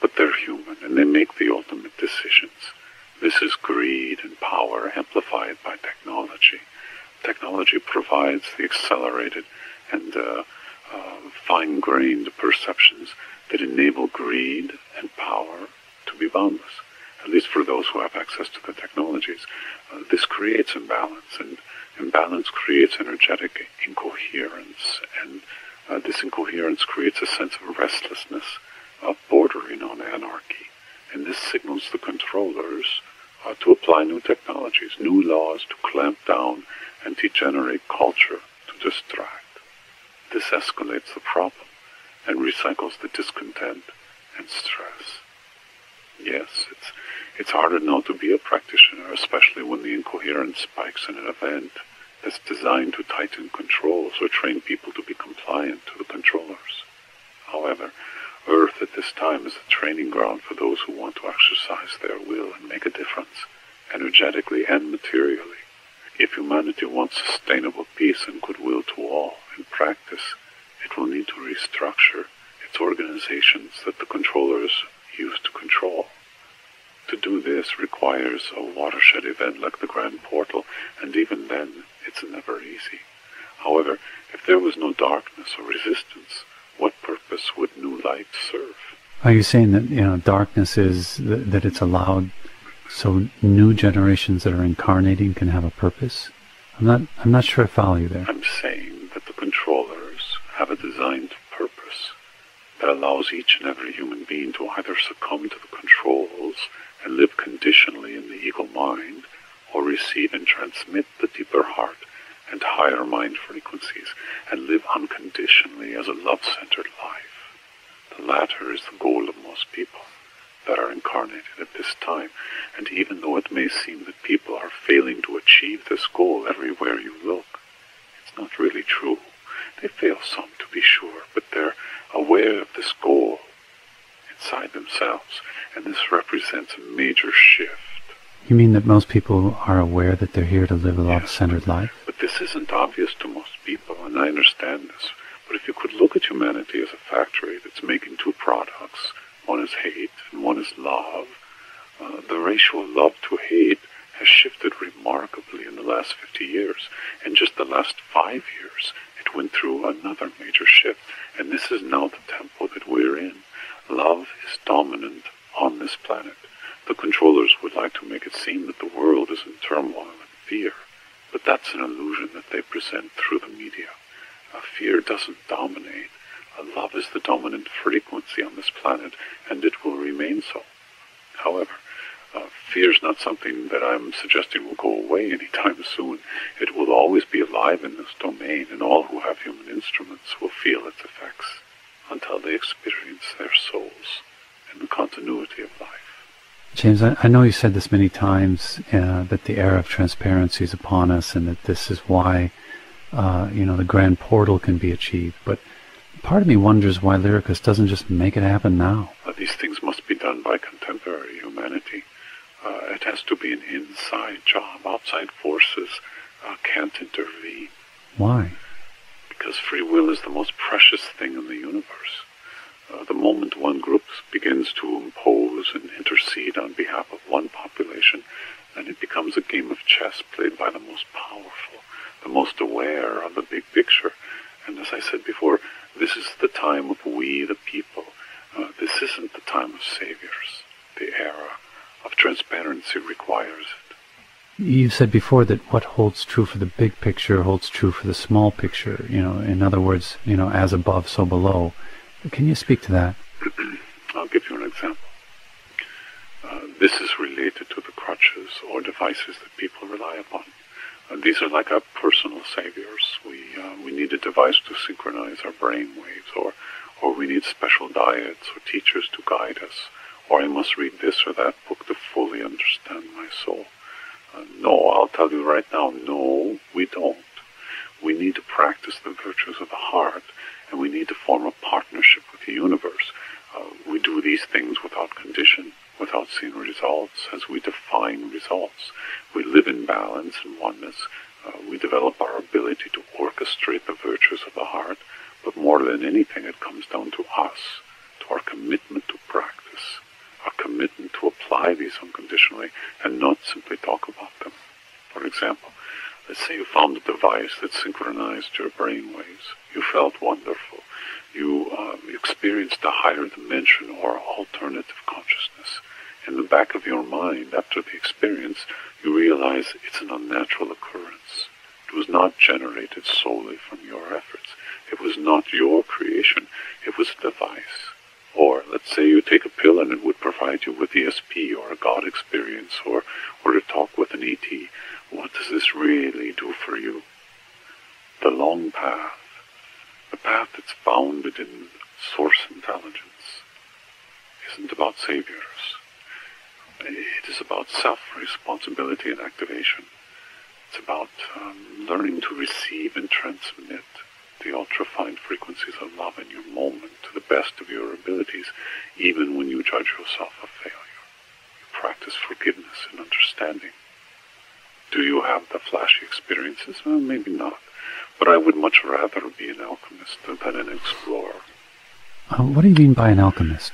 but they're human and they make the ultimate decisions. This is greed and power amplified by technology. Technology provides the accelerated and fine-grained perceptions that enable greed and power to be boundless, at least for those who have access to the technologies. This creates imbalance, and imbalance creates energetic incoherence, and this incoherence creates a sense of restlessness, bordering on anarchy. And this signals the controllers to apply new technologies, new laws to clamp down and degenerate culture to distract. This escalates the problem and recycles the discontent and stress. Yes, it's harder now to be a practitioner, especially when the incoherence spikes in an event that's designed to tighten controls or train people to be compliant to the controllers. However, Earth at this time is a training ground for those who want to exercise their will and make a difference, energetically and materially. If humanity wants sustainable peace and goodwill to all in practice, it will need to restructure its organizations that the controllers use to control. To do this requires a watershed event like the Grand Portal, and even then, it's never easy. However, if there was no darkness or resistance, what purpose would new light serve? Are you saying that darkness is that it's allowed so new generations that are incarnating can have a purpose? I'm not sure I follow you there. I'm saying that the controllers have a designed purpose that allows each and every human being to either succumb to the controls and live conditionally in the ego mind, or receive and transmit the deeper heart and higher mind frequencies and live unconditionally as a love-centered life. The latter is the goal of most people that are incarnated at this time. And even though it may seem that people are failing to achieve this goal everywhere you look, it's not really true. They fail some, to be sure, but they're aware of this goal inside themselves, and this represents a major shift. You mean that most people are aware that they're here to live a love-centered life? But this isn't obvious to most people, and I understand this. But if you could look at humanity as a factory that's making two products, one is hate and one is love, the ratio of love to hate has shifted remarkably in the last 50 years. In just the last 5 years, it went through another major shift, and this is now the tempo that we're in. Love is dominant on this planet. The controllers would like to make it seem that the world is in turmoil and fear, but that's an illusion that they present through the media. Fear doesn't dominate. Love is the dominant frequency on this planet, and it will remain so. However, fear is not something that I'm suggesting will go away anytime soon. It will always be alive in this domain, and all who have human instruments will feel its effects until they experience their souls in the continuity of life. James, I know you said this many times, that the era of transparency is upon us, and that this is why, the grand portal can be achieved. But part of me wonders why Lyricus doesn't just make it happen now. These things must be done by contemporary humanity. It has to be an inside job. Outside forces can't intervene. Why? Because free will is the most precious thing in the universe. The moment one group begins to impose and intercede on behalf of one population, then it becomes a game of chess played by the most powerful, the most aware of the big picture. And as I said before, this is the time of we, the people. This isn't the time of saviors. The era of transparency requires it. You said before that what holds true for the big picture holds true for the small picture. In other words, as above, so below. Can you speak to that? I'll give you an example. This is related to the crutches or devices that people rely upon. These are like our personal saviors. We need a device to synchronize our brain waves, or we need special diets or teachers to guide us, or I must read this or that book to fully understand my soul. No, I'll tell you right now, no, we don't. We need to practice the virtues of the heart, and we need to form a partnership with the universe. We do these things without condition, without seeing results, as we define results. We live in balance and oneness. We develop our ability to orchestrate the virtues of the heart, but more than anything, it comes down to us, to our commitment to practice, our commitment to apply these unconditionally and not simply talk about them. For example, let's say you found a device that synchronized your brain waves. You felt wonderful. You experienced a higher dimension or alternative consciousness. In the back of your mind, after the experience, you realize it's an unnatural occurrence. It was not generated solely from your efforts. It was not your creation. It was a device. Or let's say you take a pill and it would provide you with ESP or a God experience or to talk with an ET. What does this really do for you? The long path, the path that's founded in source intelligence, isn't about saviors. It is about self-responsibility and activation. It's about learning to receive and transmit the ultra-fine frequencies of love in your moment to the best of your abilities, even when you judge yourself a failure. You practice forgiveness and understanding. Do you have the flashy experiences? Well, maybe not. But I would much rather be an alchemist than an explorer. What do you mean by an alchemist?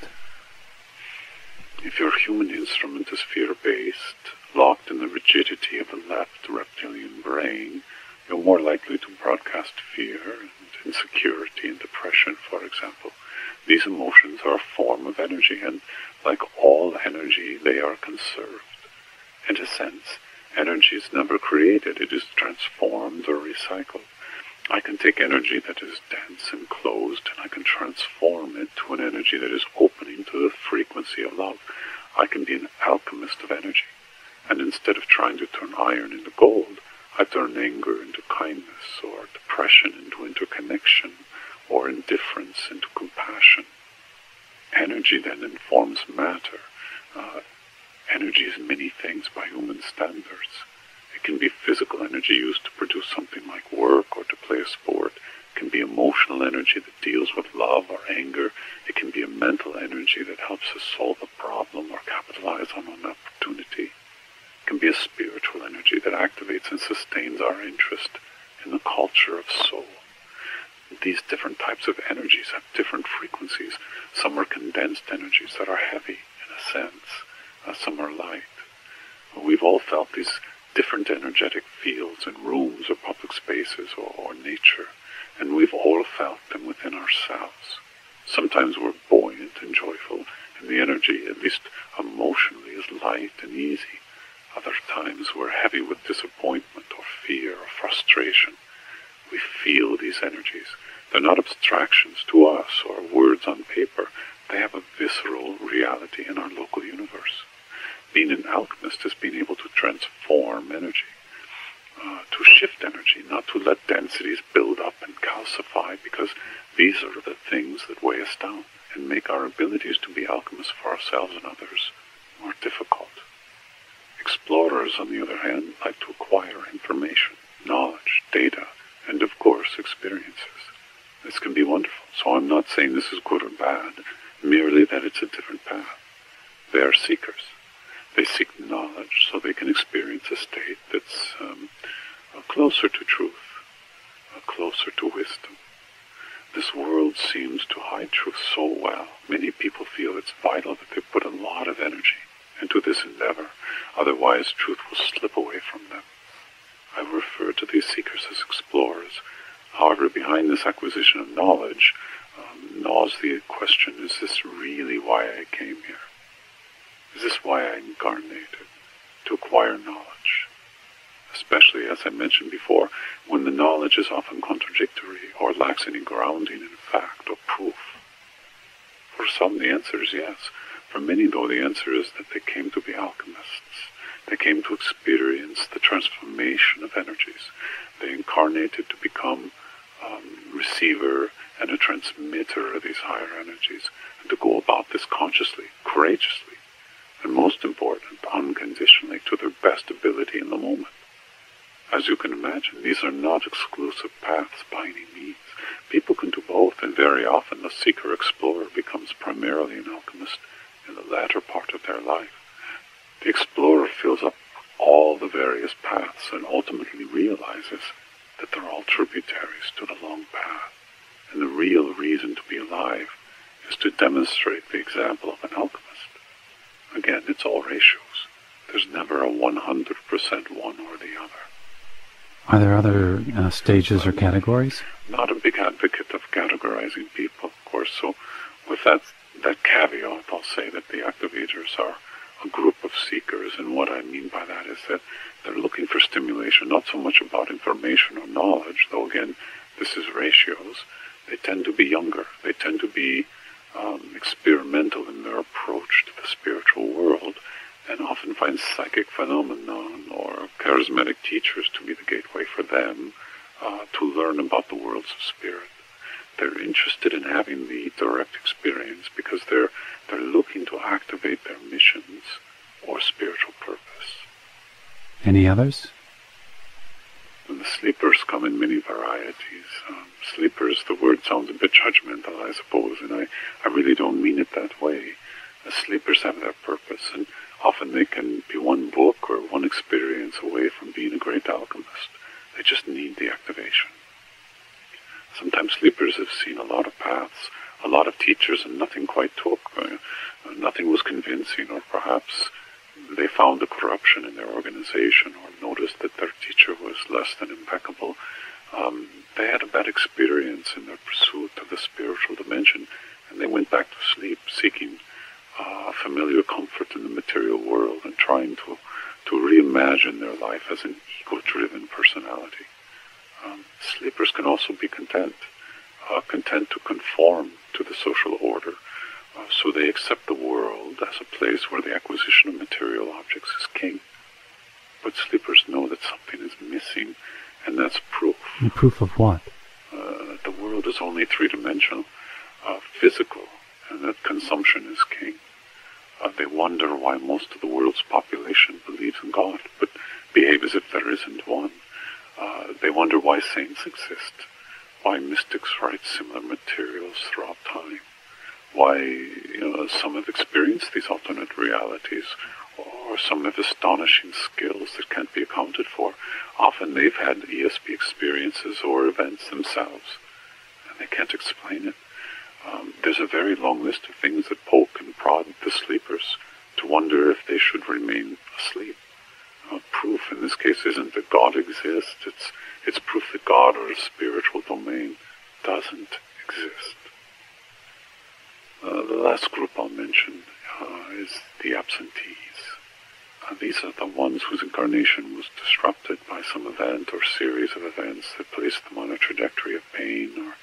If your human instrument is fear-based, locked in the rigidity of a left reptilian brain, you're more likely to broadcast fear and insecurity and depression, for example. These emotions are a form of energy, and like all energy, they are conserved. In a sense, energy is never created, it is transformed forms are recycled. I can take energy that is dense and closed, and I can transform it to an energy that is opening to the frequency of love. I can be an alchemist of energy. And instead of trying to turn iron into gold, I turn anger into kindness, or depression into interconnection, or indifference into compassion. Energy then informs matter. Energy is many things by human standards. It can be physical energy used to produce something like work or to play a sport. It can be emotional energy that deals with love or anger. It can be a mental energy that helps us solve a problem or capitalize on an opportunity. It can be a spiritual energy that activates and sustains our interest in the culture of soul. These different types of energies have different frequencies. Some are condensed energies that are heavy, in a sense. Some are light. We've all felt these different energetic fields in rooms or public spaces or nature, and we've all felt them within ourselves. Sometimes we're buoyant and joyful, and the energy, at least emotionally, is light and easy. Other times we're heavy with disappointment or fear or frustration. We feel these energies. They're not abstractions to us or words on paper. They have a visceral reality in our local universe. Being an alchemist is being able to transform energy, to shift energy, not to let densities build up and calcify, because these are the things that weigh us down and make our abilities to be alchemists for ourselves and others more difficult. Explorers, on the other hand, like to acquire information, knowledge, data, and of course experiences. This can be wonderful, so I'm not saying this is good or bad, merely that it's a different path. They are seekers. They seek knowledge so they can experience a state that's closer to truth, closer to wisdom. This world seems to hide truth so well. Many people feel it's vital that they put a lot of energy into this endeavor, otherwise truth will slip away from them. I refer to these seekers as explorers. However, behind this acquisition of knowledge gnaws the question, is this really why I came here? Is this why I incarnated? To acquire knowledge? Especially, as I mentioned before, when the knowledge is often contradictory or lacks any grounding in fact or proof. For some, the answer is yes. For many, though, the answer is that they came to be alchemists. They came to experience the transformation of energies. They incarnated to become receiver and a transmitter of these higher energies, and to go about this consciously, courageously, and most important, unconditionally, to their best ability in the moment. As you can imagine, these are not exclusive paths by any means. People can do both, and very often the seeker-explorer becomes primarily an alchemist in the latter part of their life. The explorer fills up all the various paths and ultimately realizes that they're all tributaries to the long path. And the real reason to be alive is to demonstrate the example of an alchemist. Again, it's all ratios. There's never a 100% one or the other. Are there other stages or categories? Not a big advocate of categorizing people, of course. So with that caveat, I'll say that the activators are a group of seekers, and what I mean by that is that they're looking for stimulation, not so much about information or knowledge, though again, this is ratios. They tend to be younger. They tend to be experimental in their approach to the spiritual world, and often find psychic phenomenon or charismatic teachers to be the gateway for them to learn about the worlds of spirit. They're interested in having the direct experience because they're looking to activate their missions or spiritual purpose. Any others? And the sleepers come in many varieties. Sleepers, the word sounds a bit judgmental, I suppose, and I really don't mean it that way. Sleepers have their purpose, and often they can be one book or one experience away from being a great alchemist. They just need the activation. Sometimes sleepers have seen a lot of paths, a lot of teachers, and nothing quite took. Nothing was convincing, or perhaps they found a corruption in their organization or noticed that their teacher was less than impeccable. They had a bad experience in their pursuit of the spiritual dimension, and they went back to sleep, seeking familiar comfort in the material world and trying to reimagine their life as an ego-driven personality. Sleepers can also be content to conform to the social order. So they accept the world as a place where the acquisition of material objects is king. But sleepers know that something is missing, and that's proof. And proof of what? The world is only three-dimensional, physical, and that consumption is king. They wonder why most of the world's population believes in God, but behave as if there isn't one. They wonder why saints exist, why mystics write similar materials throughout time, why some have experienced these alternate realities, or some have astonishing skills that can't be accounted for. Often they've had ESP experiences or events themselves, and they can't explain it. There's a very long list of things that poke and prod the sleepers to wonder if they should remain asleep. Proof in this case isn't that God exists, it's proof that God or a spiritual domain doesn't exist. The last group I'll mention is the absentees. These are the ones whose incarnation was disrupted by some event or series of events that placed them on a trajectory of pain or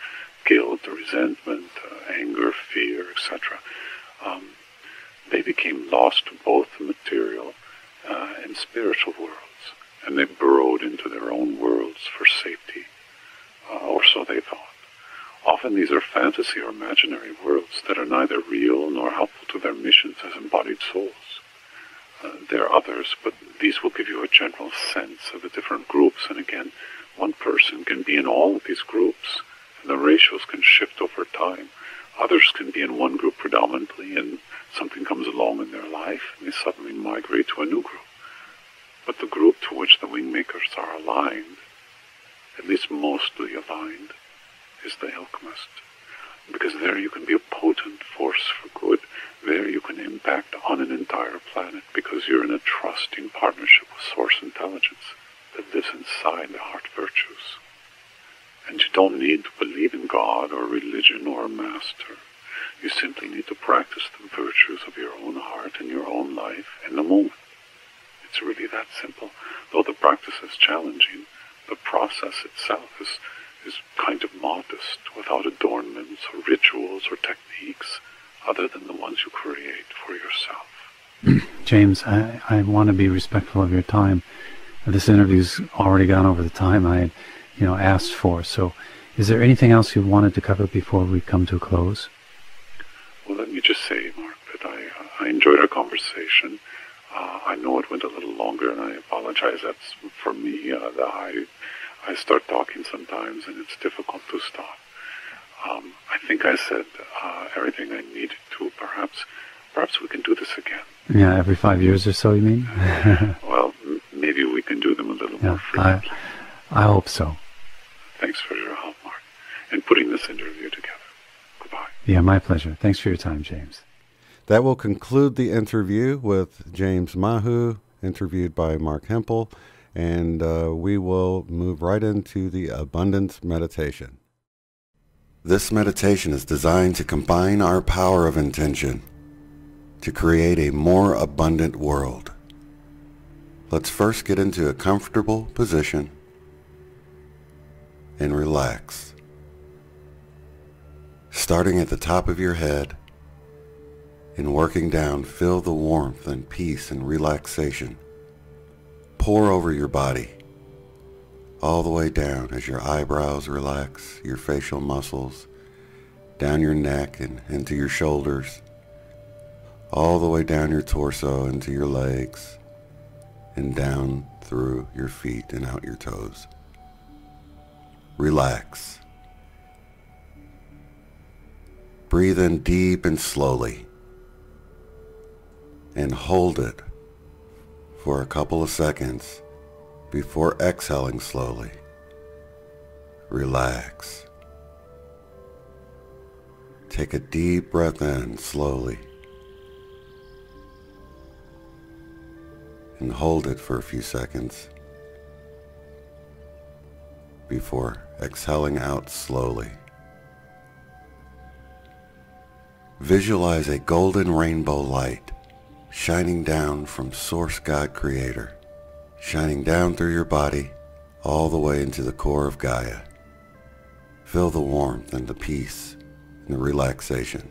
guilt or resentment, anger, fear, etc. They became lost to both the material and spiritual worlds, and they burrowed into their own worlds for safety, or so they thought. Often these are fantasy or imaginary worlds that are neither real nor helpful to their missions as embodied souls. There are others, but these will give you a general sense of the different groups, and again, one person can be in all of these groups, and the ratios can shift over time. Others can be in one group predominantly, and something comes along in their life, and they suddenly migrate to a new group. But the group to which the Wingmakers are aligned, at least mostly aligned, is the alchemist. Because there you can be a potent force for good. There you can impact on an entire planet because you're in a trusting partnership with source intelligence that lives inside the heart virtues. And you don't need to believe in God or religion or a master. You simply need to practice the virtues of your own heart and your own life in the moment. It's really that simple. Though the practice is challenging, the process itself is kind of modest, without adornments or rituals or techniques other than the ones you create for yourself. James, I want to be respectful of your time. This interview's already gone over the time I had, asked for. So is there anything else you wanted to cover before we come to a close? Well, let me just say, Mark, that I enjoyed our conversation. I know it went a little longer, and I apologize. That's, for me, I start talking sometimes, and it's difficult to stop. I think I said everything I needed to. Perhaps we can do this again. Yeah, every 5 years or so, you mean? Well, maybe we can do them a little more frequently. I hope so. Thanks for your help, Mark, in putting this interview together. Goodbye. Yeah, my pleasure. Thanks for your time, James. That will conclude the interview with James Mahu, interviewed by Mark Hempel, and we will move right into the abundance meditation. This meditation is designed to combine our power of intention to create a more abundant world. Let's first get into a comfortable position and relax. Starting at the top of your head and working down, feel the warmth and peace and relaxation pour over your body, all the way down as your eyebrows relax, your facial muscles, down your neck and into your shoulders, all the way down your torso into your legs, and down through your feet and out your toes. Relax. Breathe in deep and slowly, and hold it for a couple of seconds before exhaling slowly. Relax. Take a deep breath in slowly and hold it for a few seconds before exhaling out slowly. Visualize a golden rainbow light shining down from Source God Creator, shining down through your body, all the way into the core of Gaia. Feel the warmth and the peace and the relaxation.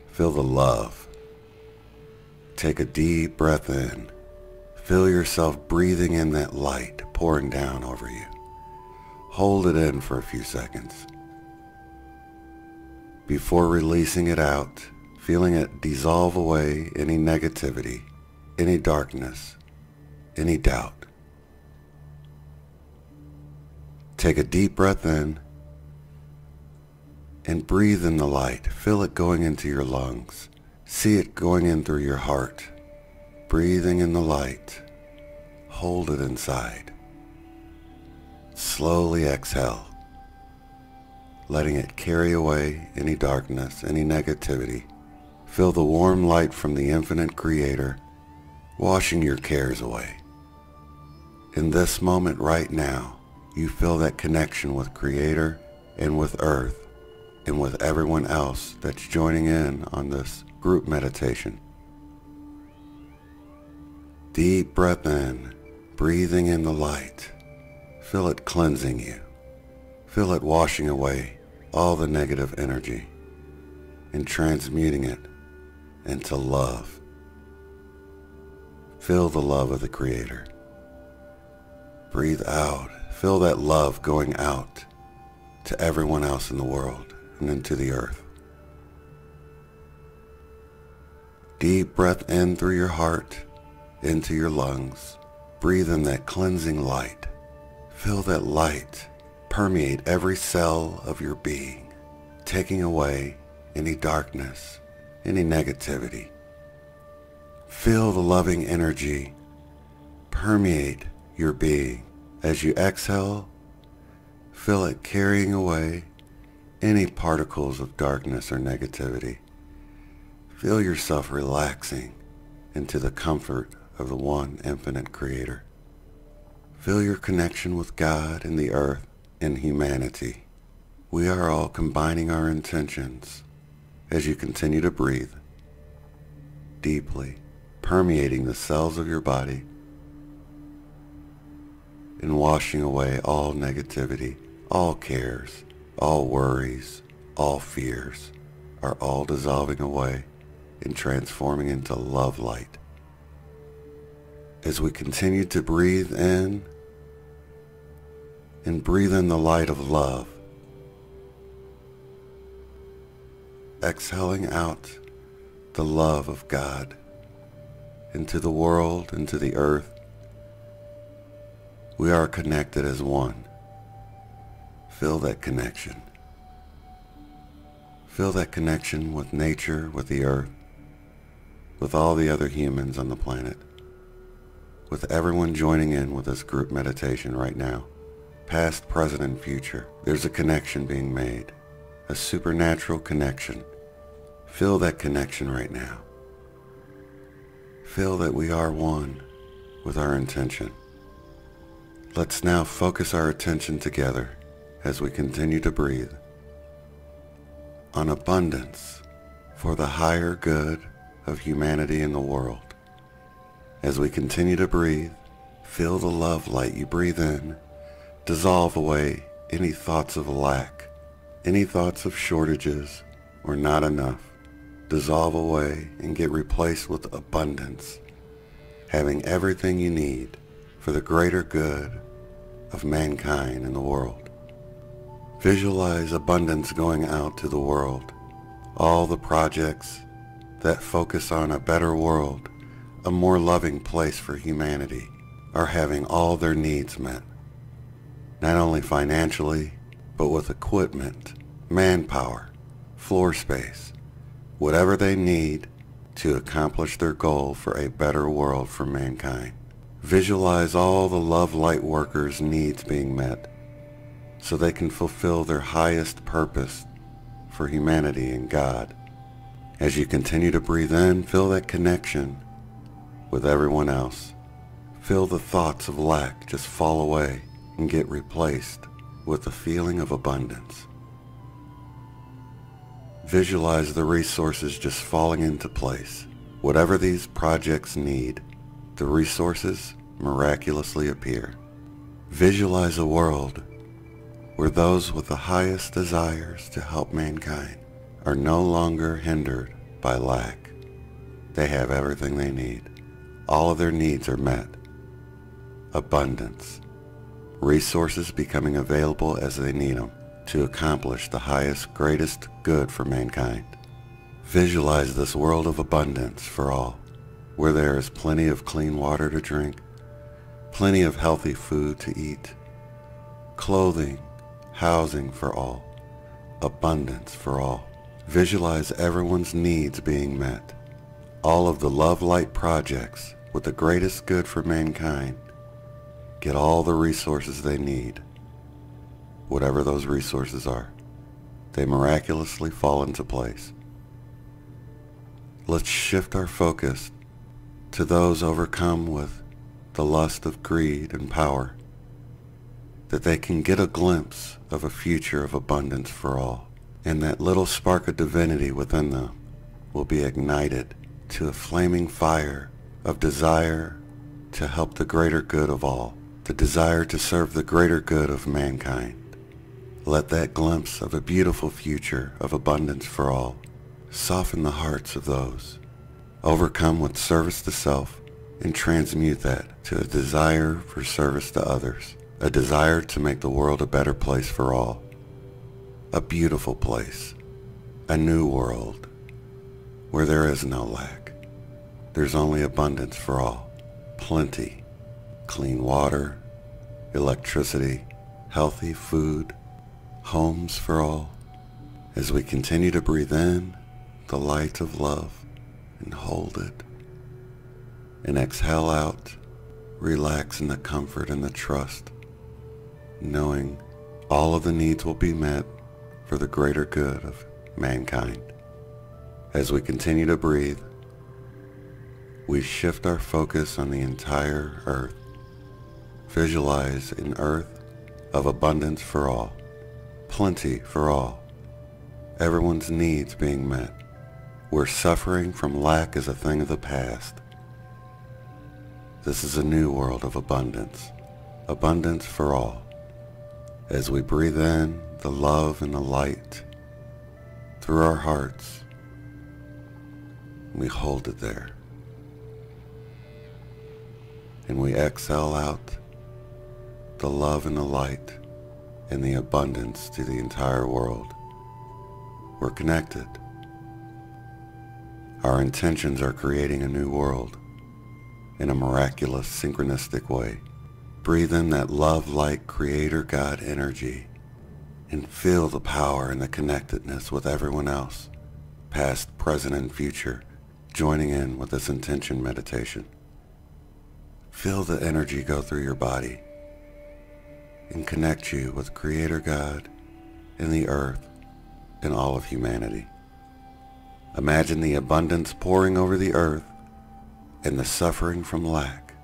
Feel the love. Take a deep breath in. Feel yourself breathing in that light pouring down over you. Hold it in for a few seconds. Before releasing it out, feeling it dissolve away any negativity, any darkness, any doubt. Take a deep breath in and breathe in the light. Feel it going into your lungs. See it going in through your heart. Breathing in the light. Hold it inside. Slowly exhale, letting it carry away any darkness, any negativity. Feel the warm light from the infinite Creator washing your cares away. In this moment right now, you feel that connection with Creator and with Earth and with everyone else that's joining in on this group meditation. Deep breath in, breathing in the light. Feel it cleansing you. Feel it washing away all the negative energy and transmuting it into love. Feel the love of the Creator. Breathe out. Feel that love going out to everyone else in the world and into the earth. Deep breath in through your heart, into your lungs. Breathe in that cleansing light. Feel that light permeate every cell of your being, taking away any darkness, any negativity. Feel the loving energy permeate your being. As you exhale, feel it carrying away any particles of darkness or negativity. Feel yourself relaxing into the comfort of the one infinite Creator. Feel your connection with God and the earth and humanity. We are all combining our intentions as you continue to breathe deeply, permeating the cells of your body and washing away all negativity, all cares, all worries, all fears are all dissolving away and transforming into love light. As we continue to breathe in and breathe in the light of love, exhaling out the love of God into the world, into the earth, we are connected as one. Feel that connection. Feel that connection with nature, with the earth, with all the other humans on the planet, with everyone joining in with this group meditation right now. Past, present, and future. There's a connection being made, a supernatural connection. Feel that connection right now. Feel that we are one with our intention. Let's now focus our attention together as we continue to breathe on abundance for the higher good of humanity in the world. As we continue to breathe, feel the love light you breathe in dissolve away any thoughts of lack, any thoughts of shortages or not enough. Dissolve away and get replaced with abundance, having everything you need for the greater good of mankind in the world. Visualize abundance going out to the world. All the projects that focus on a better world, a more loving place for humanity, are having all their needs met. Not only financially, but with equipment, manpower, floor space, whatever they need to accomplish their goal for a better world for mankind. Visualize all the love light workers' needs being met so they can fulfill their highest purpose for humanity and God. As you continue to breathe in, feel that connection with everyone else. Feel the thoughts of lack just fall away and get replaced with the feeling of abundance. Visualize the resources just falling into place. Whatever these projects need, the resources miraculously appear. Visualize a world where those with the highest desires to help mankind are no longer hindered by lack. They have everything they need. All of their needs are met. Abundance. Resources becoming available as they need them to accomplish the highest, greatest good for mankind. Visualize this world of abundance for all, where there is plenty of clean water to drink, plenty of healthy food to eat, clothing, housing for all, abundance for all. Visualize everyone's needs being met. All of the love light projects with the greatest good for mankind get all the resources they need. Whatever those resources are, they miraculously fall into place. Let's shift our focus to those overcome with the lust of greed and power, that they can get a glimpse of a future of abundance for all, and that little spark of divinity within them will be ignited to a flaming fire of desire to help the greater good of all, the desire to serve the greater good of mankind. Let that glimpse of a beautiful future of abundance for all soften the hearts of those overcome with service to self and transmute that to a desire for service to others, a desire to make the world a better place for all, a beautiful place, a new world where there is no lack. There's only abundance for all, plenty, clean water, electricity, healthy food, homes for all, as we continue to breathe in the light of love and hold it, and exhale out, relax in the comfort and the trust, knowing all of the needs will be met for the greater good of mankind. As we continue to breathe, we shift our focus on the entire earth. Visualize an earth of abundance for all, plenty for all, everyone's needs being met, where suffering from lack is a thing of the past. This is a new world of abundance, abundance for all. As we breathe in the love and the light through our hearts, we hold it there. And we exhale out the love and the light and the abundance to the entire world. We're connected. Our intentions are creating a new world in a miraculous, synchronistic way. Breathe in that love-light Creator God energy and feel the power and the connectedness with everyone else, past, present, and future, joining in with this intention meditation. Feel the energy go through your body and connect you with Creator God and the earth and all of humanity. Imagine the abundance pouring over the earth and the suffering from lack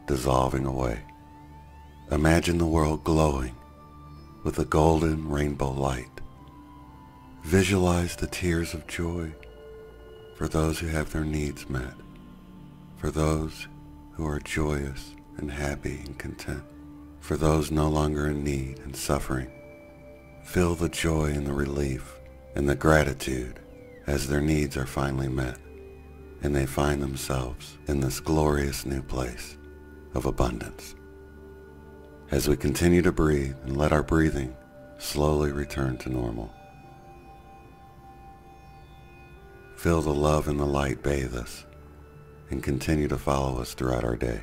dissolving away. Imagine the world glowing with a golden rainbow light. Visualize the tears of joy for those who have their needs met, for those who are joyous and happy and content, for those no longer in need and suffering. Feel the joy and the relief and the gratitude as their needs are finally met and they find themselves in this glorious new place of abundance. As we continue to breathe and let our breathing slowly return to normal, feel the love and the light bathe us and continue to follow us throughout our day.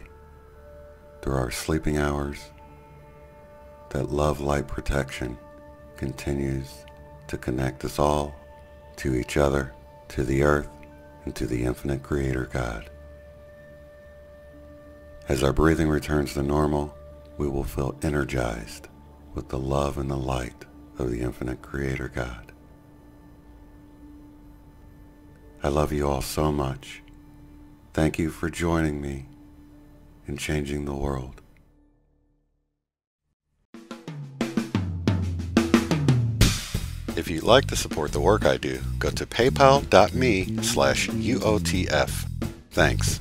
Through our sleeping hours, that love light protection continues to connect us all to each other, to the earth, and to the infinite Creator God. As our breathing returns to normal, we will feel energized with the love and the light of the infinite Creator God. I love you all so much. Thank you for joining me in changing the world. If you'd like to support the work I do, go to paypal.me/UOTF. Thanks.